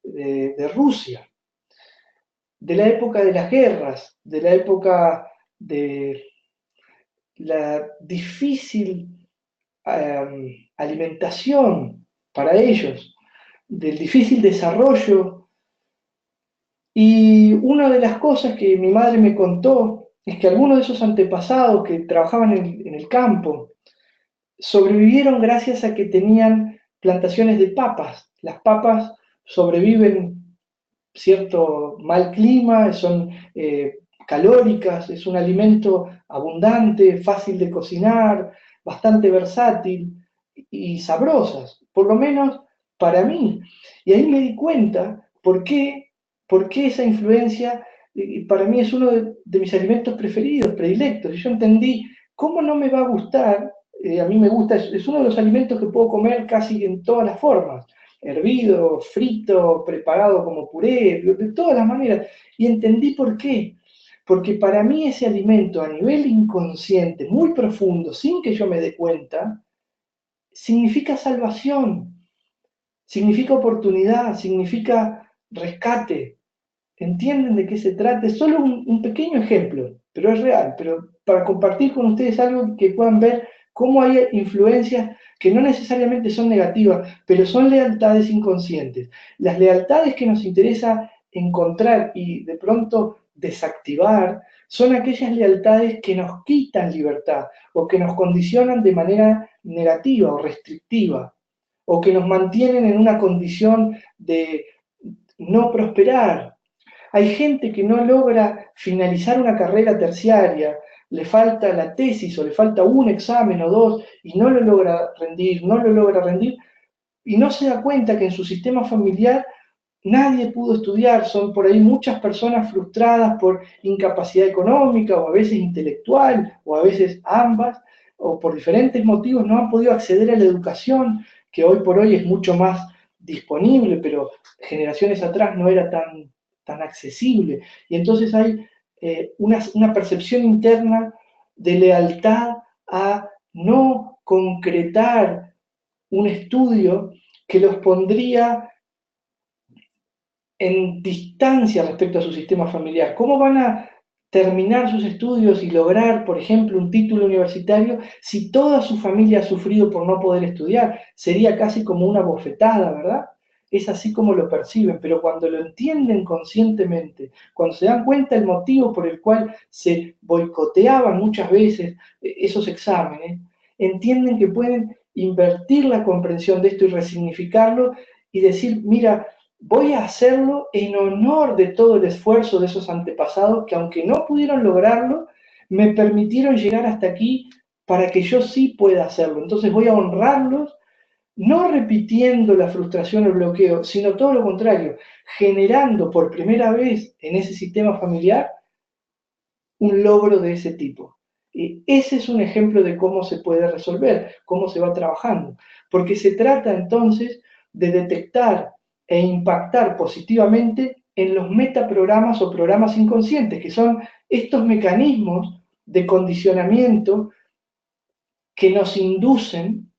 de Rusia, de la época de las guerras, de la época de la difícil alimentación para ellos, del difícil desarrollo. Y una de las cosas que mi madre me contó es que algunos de esos antepasados que trabajaban en el campo sobrevivieron gracias a que tenían plantaciones de papas. Las papas sobreviven cierto mal clima, son calóricas, es un alimento abundante, fácil de cocinar, bastante versátil y sabrosas, por lo menos para mí. Y ahí me di cuenta por qué esa influencia para mí es uno de mis alimentos preferidos, predilectos. Y yo entendí cómo no me va a gustar, a mí me gusta, es uno de los alimentos que puedo comer casi en todas las formas, hervido, frito, preparado como puré, de todas las maneras. Y entendí por qué. Porque para mí ese alimento a nivel inconsciente, muy profundo, sin que yo me dé cuenta, significa salvación, significa oportunidad, significa rescate. ¿Entienden de qué se trata? Es solo un pequeño ejemplo, pero es real. Pero para compartir con ustedes algo que puedan ver cómo hay influencias que no necesariamente son negativas, pero son lealtades inconscientes. Las lealtades que nos interesa encontrar y de pronto desactivar son aquellas lealtades que nos quitan libertad o que nos condicionan de manera negativa o restrictiva o que nos mantienen en una condición de no prosperar. Hay gente que no logra finalizar una carrera terciaria, le falta la tesis o le falta un examen o dos y no lo logra rendir, y no se da cuenta que en su sistema familiar nadie pudo estudiar, son por ahí muchas personas frustradas por incapacidad económica o a veces intelectual o a veces ambas, o por diferentes motivos no han podido acceder a la educación, que hoy por hoy es mucho más disponible, pero generaciones atrás no era tan accesible. Y entonces hay una percepción interna de lealtad a no concretar un estudio que los pondría en distancia respecto a su sistema familiar. ¿Cómo van a terminar sus estudios y lograr, por ejemplo, un título universitario si toda su familia ha sufrido por no poder estudiar? Sería casi como una bofetada, ¿verdad? Es así como lo perciben, pero cuando lo entienden conscientemente, cuando se dan cuenta el motivo por el cual se boicoteaban muchas veces esos exámenes, entienden que pueden invertir la comprensión de esto y resignificarlo y decir, mira, voy a hacerlo en honor de todo el esfuerzo de esos antepasados que aunque no pudieron lograrlo, me permitieron llegar hasta aquí para que yo sí pueda hacerlo. Entonces voy a honrarlos, no repitiendo la frustración o el bloqueo, sino todo lo contrario, generando por primera vez en ese sistema familiar un logro de ese tipo. Y ese es un ejemplo de cómo se puede resolver, cómo se va trabajando, porque se trata entonces de detectar e impactar positivamente en los metaprogramas o programas inconscientes, que son estos mecanismos de condicionamiento que nos inducen,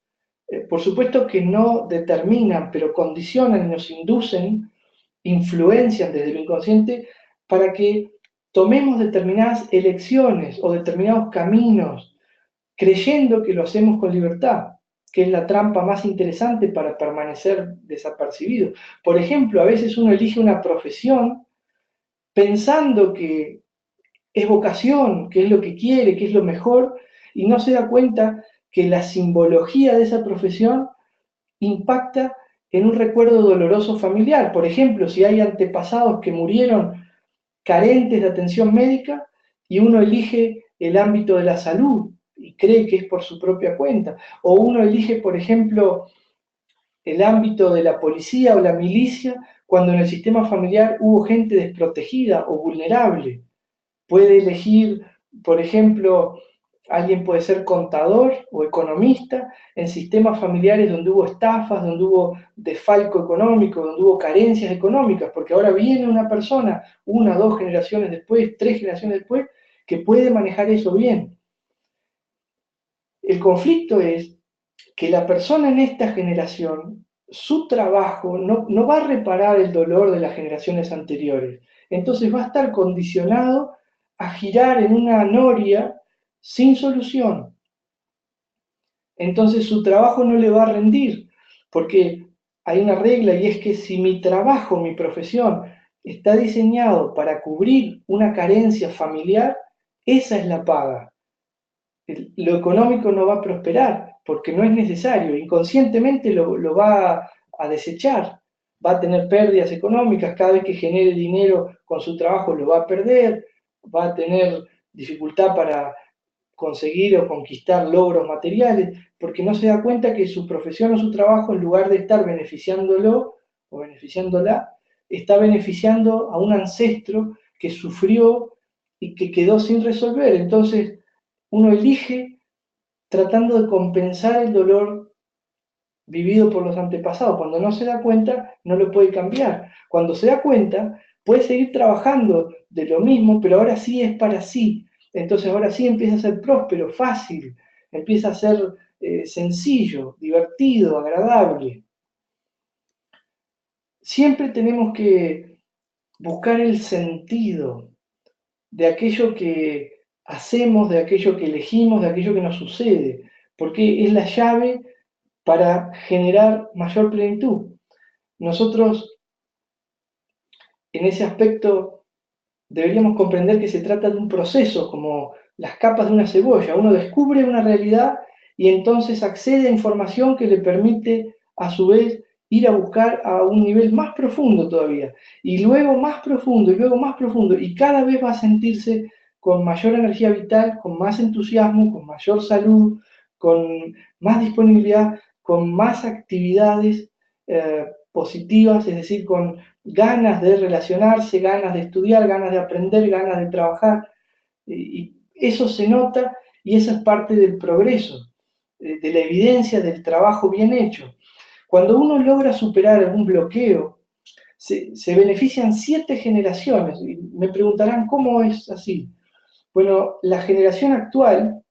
por supuesto que no determinan, pero condicionan y nos inducen, influencian desde lo inconsciente para que tomemos determinadas elecciones o determinados caminos, creyendo que lo hacemos con libertad, que es la trampa más interesante para permanecer desapercibido. Por ejemplo, a veces uno elige una profesión pensando que es vocación, que es lo que quiere, que es lo mejor, y no se da cuenta que la simbología de esa profesión impacta en un recuerdo doloroso familiar. Por ejemplo, si hay antepasados que murieron carentes de atención médica y uno elige el ámbito de la salud y cree que es por su propia cuenta, o uno elige, por ejemplo, el ámbito de la policía o la milicia cuando en el sistema familiar hubo gente desprotegida o vulnerable. Puede elegir, por ejemplo, alguien puede ser contador o economista en sistemas familiares donde hubo estafas, donde hubo desfalco económico, donde hubo carencias económicas, porque ahora viene una persona, una, dos generaciones después, tres generaciones después, que puede manejar eso bien. El conflicto es que la persona en esta generación, su trabajo no va a reparar el dolor de las generaciones anteriores. Entonces va a estar condicionado a girar en una noria sin solución. Entonces su trabajo no le va a rendir, porque hay una regla y es que si mi trabajo, mi profesión, está diseñado para cubrir una carencia familiar, esa es la paga. Lo económico no va a prosperar porque no es necesario, inconscientemente lo va a desechar, va a tener pérdidas económicas, cada vez que genere dinero con su trabajo lo va a perder, va a tener dificultad para conseguir o conquistar logros materiales, porque no se da cuenta que su profesión o su trabajo, en lugar de estar beneficiándolo o beneficiándola, está beneficiando a un ancestro que sufrió y que quedó sin resolver. Entonces, uno elige tratando de compensar el dolor vivido por los antepasados. Cuando no se da cuenta, no lo puede cambiar. Cuando se da cuenta, puede seguir trabajando de lo mismo, pero ahora sí es para sí. Entonces ahora sí empieza a ser próspero, fácil, empieza a ser sencillo, divertido, agradable. Siempre tenemos que buscar el sentido de aquello que hacemos, de aquello que elegimos, de aquello que nos sucede, porque es la llave para generar mayor plenitud. Nosotros, en ese aspecto, deberíamos comprender que se trata de un proceso, como las capas de una cebolla. Uno descubre una realidad y entonces accede a información que le permite, a su vez, ir a buscar a un nivel más profundo todavía, y luego más profundo, y luego más profundo, y cada vez va a sentirse con mayor energía vital, con más entusiasmo, con mayor salud, con más disponibilidad, con más actividades positivas, es decir, con ganas de relacionarse, ganas de estudiar, ganas de aprender, ganas de trabajar. Y eso se nota y esa es parte del progreso, de la evidencia del trabajo bien hecho. Cuando uno logra superar algún bloqueo, se benefician 7 generaciones. Y me preguntarán, ¿cómo es así? Bueno, la generación actual,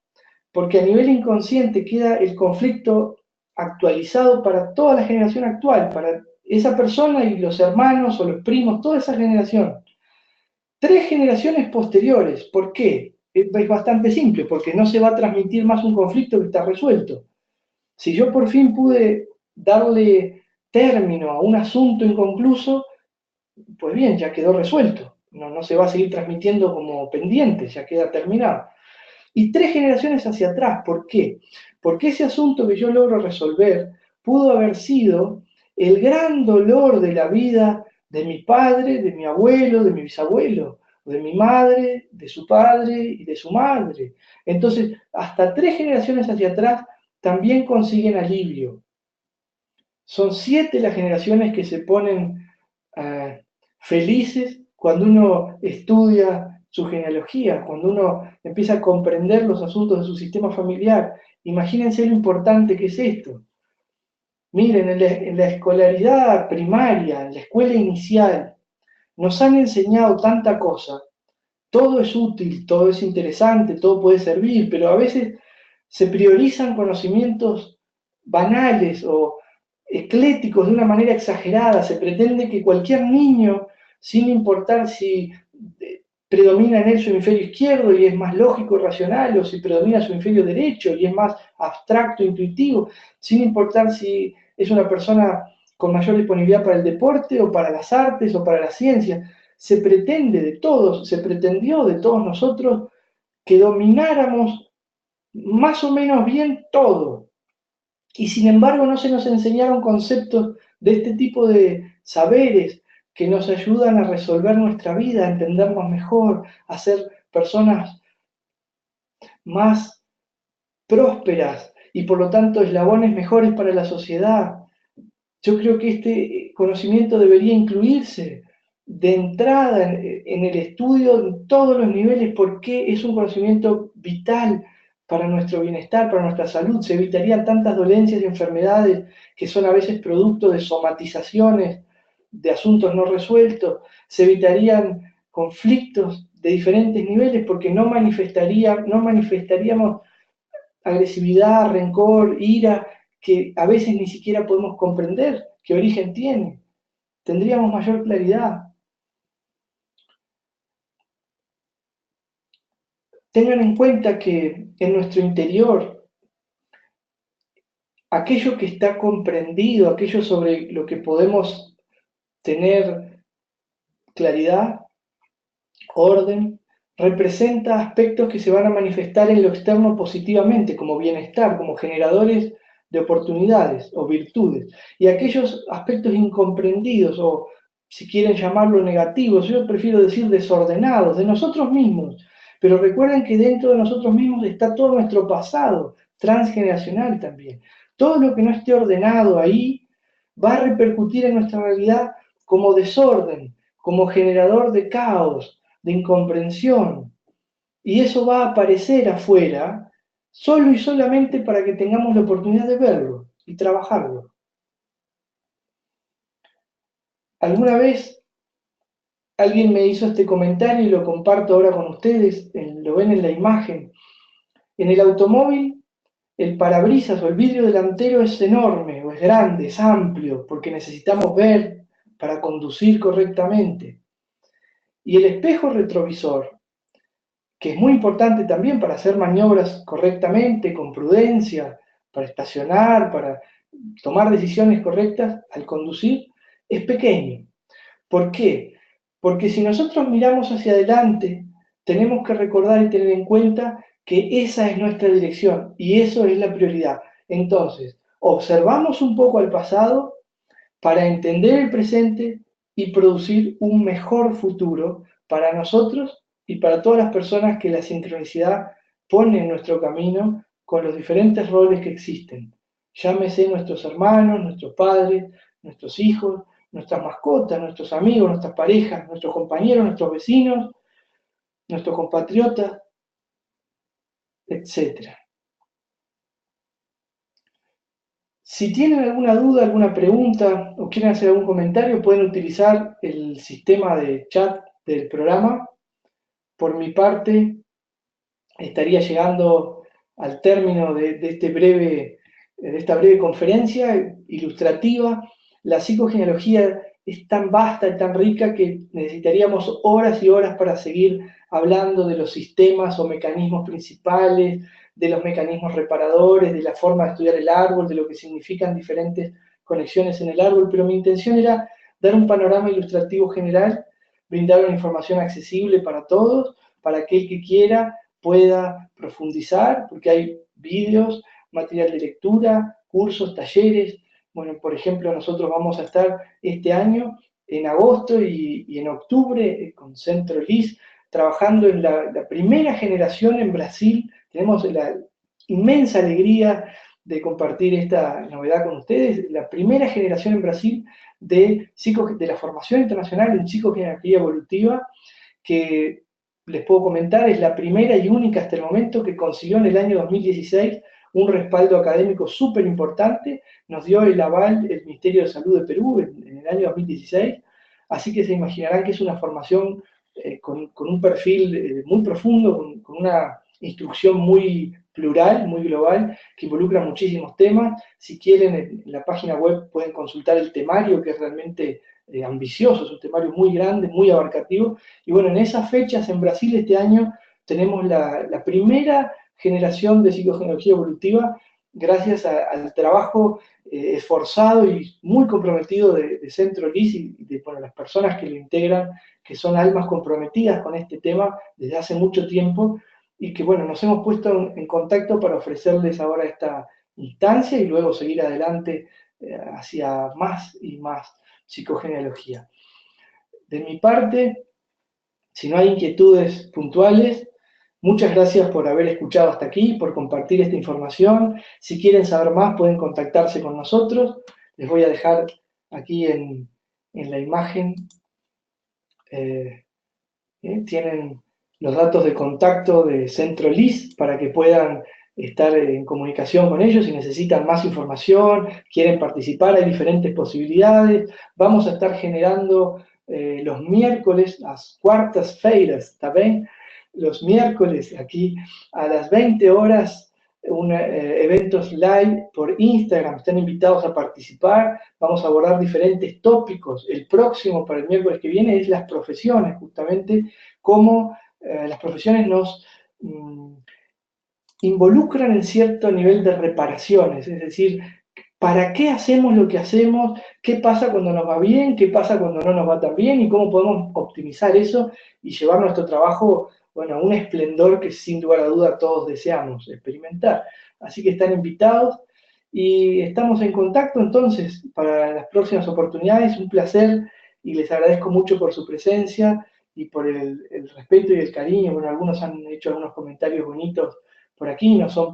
porque a nivel inconsciente queda el conflicto actualizado para toda la generación actual, para esa persona y los hermanos o los primos, toda esa generación. 3 generaciones posteriores, ¿por qué? Es bastante simple, porque no se va a transmitir más un conflicto que está resuelto. Si yo por fin pude darle término a un asunto inconcluso, pues bien, ya quedó resuelto. No se va a seguir transmitiendo como pendiente, ya queda terminado. Y 3 generaciones hacia atrás, ¿por qué? Porque ese asunto que yo logro resolver pudo haber sido el gran dolor de la vida de mi padre, de mi abuelo, de mi bisabuelo, de mi madre, de su padre y de su madre. Entonces, hasta 3 generaciones hacia atrás también consiguen alivio. Son 7 las generaciones que se ponen felices cuando uno estudia su genealogía, cuando uno empieza a comprender los asuntos de su sistema familiar. Imagínense lo importante que es esto. Miren, en la escolaridad primaria, en la escuela inicial, nos han enseñado tanta cosa. Todo es útil, todo es interesante, todo puede servir, pero a veces se priorizan conocimientos banales o ecléticos de una manera exagerada. Se pretende que cualquier niño, sin importar si predomina en él su hemisferio izquierdo y es más lógico, racional, o si predomina su hemisferio derecho y es más abstracto, intuitivo, sin importar si es una persona con mayor disponibilidad para el deporte o para las artes o para la ciencia. Se pretende de todos, se pretendió de todos nosotros que domináramos más o menos bien todo. Y sin embargo no se nos enseñaron conceptos de este tipo de saberes que nos ayudan a resolver nuestra vida, a entendernos mejor, a ser personas más prósperas y por lo tanto eslabones mejores para la sociedad. Yo creo que este conocimiento debería incluirse de entrada en el estudio en todos los niveles porque es un conocimiento vital para nuestro bienestar, para nuestra salud. Se evitarían tantas dolencias y enfermedades que son a veces producto de somatizaciones, de asuntos no resueltos. Se evitarían conflictos de diferentes niveles porque no manifestaríamos agresividad, rencor, ira, que a veces ni siquiera podemos comprender qué origen tiene. Tendríamos mayor claridad. Tengan en cuenta que en nuestro interior, aquello que está comprendido, aquello sobre lo que podemos tener claridad, orden, representa aspectos que se van a manifestar en lo externo positivamente, como bienestar, como generadores de oportunidades o virtudes. Y aquellos aspectos incomprendidos o, si quieren llamarlo negativos, yo prefiero decir desordenados, de nosotros mismos. Pero recuerden que dentro de nosotros mismos está todo nuestro pasado, transgeneracional también. Todo lo que no esté ordenado ahí va a repercutir en nuestra realidad como desorden, como generador de caos, de incomprensión. Y eso va a aparecer afuera solo y solamente para que tengamos la oportunidad de verlo y trabajarlo. Alguna vez alguien me hizo este comentario y lo comparto ahora con ustedes, lo ven en la imagen. En el automóvil, el parabrisas o el vidrio delantero es enorme o es grande, es amplio, porque necesitamos ver para conducir correctamente. Y el espejo retrovisor que es muy importante también para hacer maniobras correctamente, con prudencia, para estacionar, para tomar decisiones correctas al conducir, es pequeño. ¿Por qué? Porque si nosotros miramos hacia adelante, tenemos que recordar y tener en cuenta que esa es nuestra dirección y eso es la prioridad. Entonces, observamos un poco al pasado para entender el presente y producir un mejor futuro para nosotros y para todas las personas que la sincronicidad pone en nuestro camino con los diferentes roles que existen. Llámese nuestros hermanos, nuestros padres, nuestros hijos, nuestras mascotas, nuestros amigos, nuestras parejas, nuestros compañeros, nuestros vecinos, nuestros compatriotas, etc. Si tienen alguna duda, alguna pregunta o quieren hacer algún comentario, pueden utilizar el sistema de chat del programa. Por mi parte, estaría llegando al término de esta breve conferencia ilustrativa. La psicogenealogía es tan vasta y tan rica que necesitaríamos horas y horas para seguir hablando de los sistemas o mecanismos principales, de los mecanismos reparadores, de la forma de estudiar el árbol, de lo que significan diferentes conexiones en el árbol, pero mi intención era dar un panorama ilustrativo general, brindar una información accesible para todos, para aquel que quiera pueda profundizar, porque hay vídeos, material de lectura, cursos, talleres. Bueno, por ejemplo, nosotros vamos a estar este año, en agosto y en octubre, con Centro LIS, trabajando en la primera generación en Brasil. Tenemos la inmensa alegría de compartir esta novedad con ustedes, la primera generación en Brasil de la formación internacional en psicogeografía evolutiva, que les puedo comentar es la primera y única hasta el momento que consiguió en el año 2016 un respaldo académico súper importante. Nos dio el aval el Ministerio de Salud de Perú en el año 2016, así que se imaginarán que es una formación con un perfil muy profundo, con una instrucción muy plural, muy global, que involucra muchísimos temas. Si quieren, en la página web pueden consultar el temario, que es realmente ambicioso, es un temario muy grande, muy abarcativo. Y bueno, en esas fechas en Brasil este año tenemos la primera generación de psicogenealogía evolutiva gracias al trabajo esforzado y muy comprometido de Centro LIS y de bueno, las personas que lo integran, que son almas comprometidas con este tema desde hace mucho tiempo y que bueno, nos hemos puesto en contacto para ofrecerles ahora esta instancia y luego seguir adelante hacia más y más psicogenealogía. De mi parte, si no hay inquietudes puntuales, muchas gracias por haber escuchado hasta aquí, por compartir esta información. Si quieren saber más, pueden contactarse con nosotros. Les voy a dejar aquí en la imagen, tienen los datos de contacto de Centro LIS para que puedan estar en comunicación con ellos si necesitan más información, quieren participar, hay diferentes posibilidades. Vamos a estar generando los miércoles, las cuartas-feiras, ¿está bien? Los miércoles aquí a las 20 horas, eventos live por Instagram, están invitados a participar, vamos a abordar diferentes tópicos. El próximo para el miércoles que viene es las profesiones, justamente cómo las profesiones nos involucran en cierto nivel de reparaciones, es decir, ¿para qué hacemos lo que hacemos? ¿Qué pasa cuando nos va bien? ¿Qué pasa cuando no nos va tan bien? ¿Y cómo podemos optimizar eso y llevar nuestro trabajo, bueno, a un esplendor que sin lugar a duda todos deseamos experimentar? Así que están invitados y estamos en contacto entonces para las próximas oportunidades. Un placer y les agradezco mucho por su presencia y por el respeto y el cariño. Bueno, algunos han hecho algunos comentarios bonitos por aquí, no son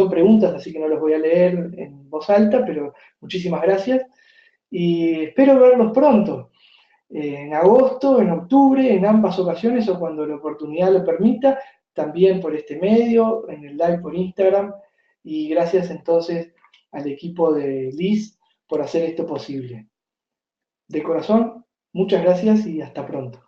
preguntas, así que no los voy a leer en voz alta, pero muchísimas gracias y espero verlos pronto, en agosto, en octubre, en ambas ocasiones o cuando la oportunidad lo permita, también por este medio, en el live por Instagram, y gracias entonces al equipo de Liz por hacer esto posible. De corazón, muchas gracias y hasta pronto.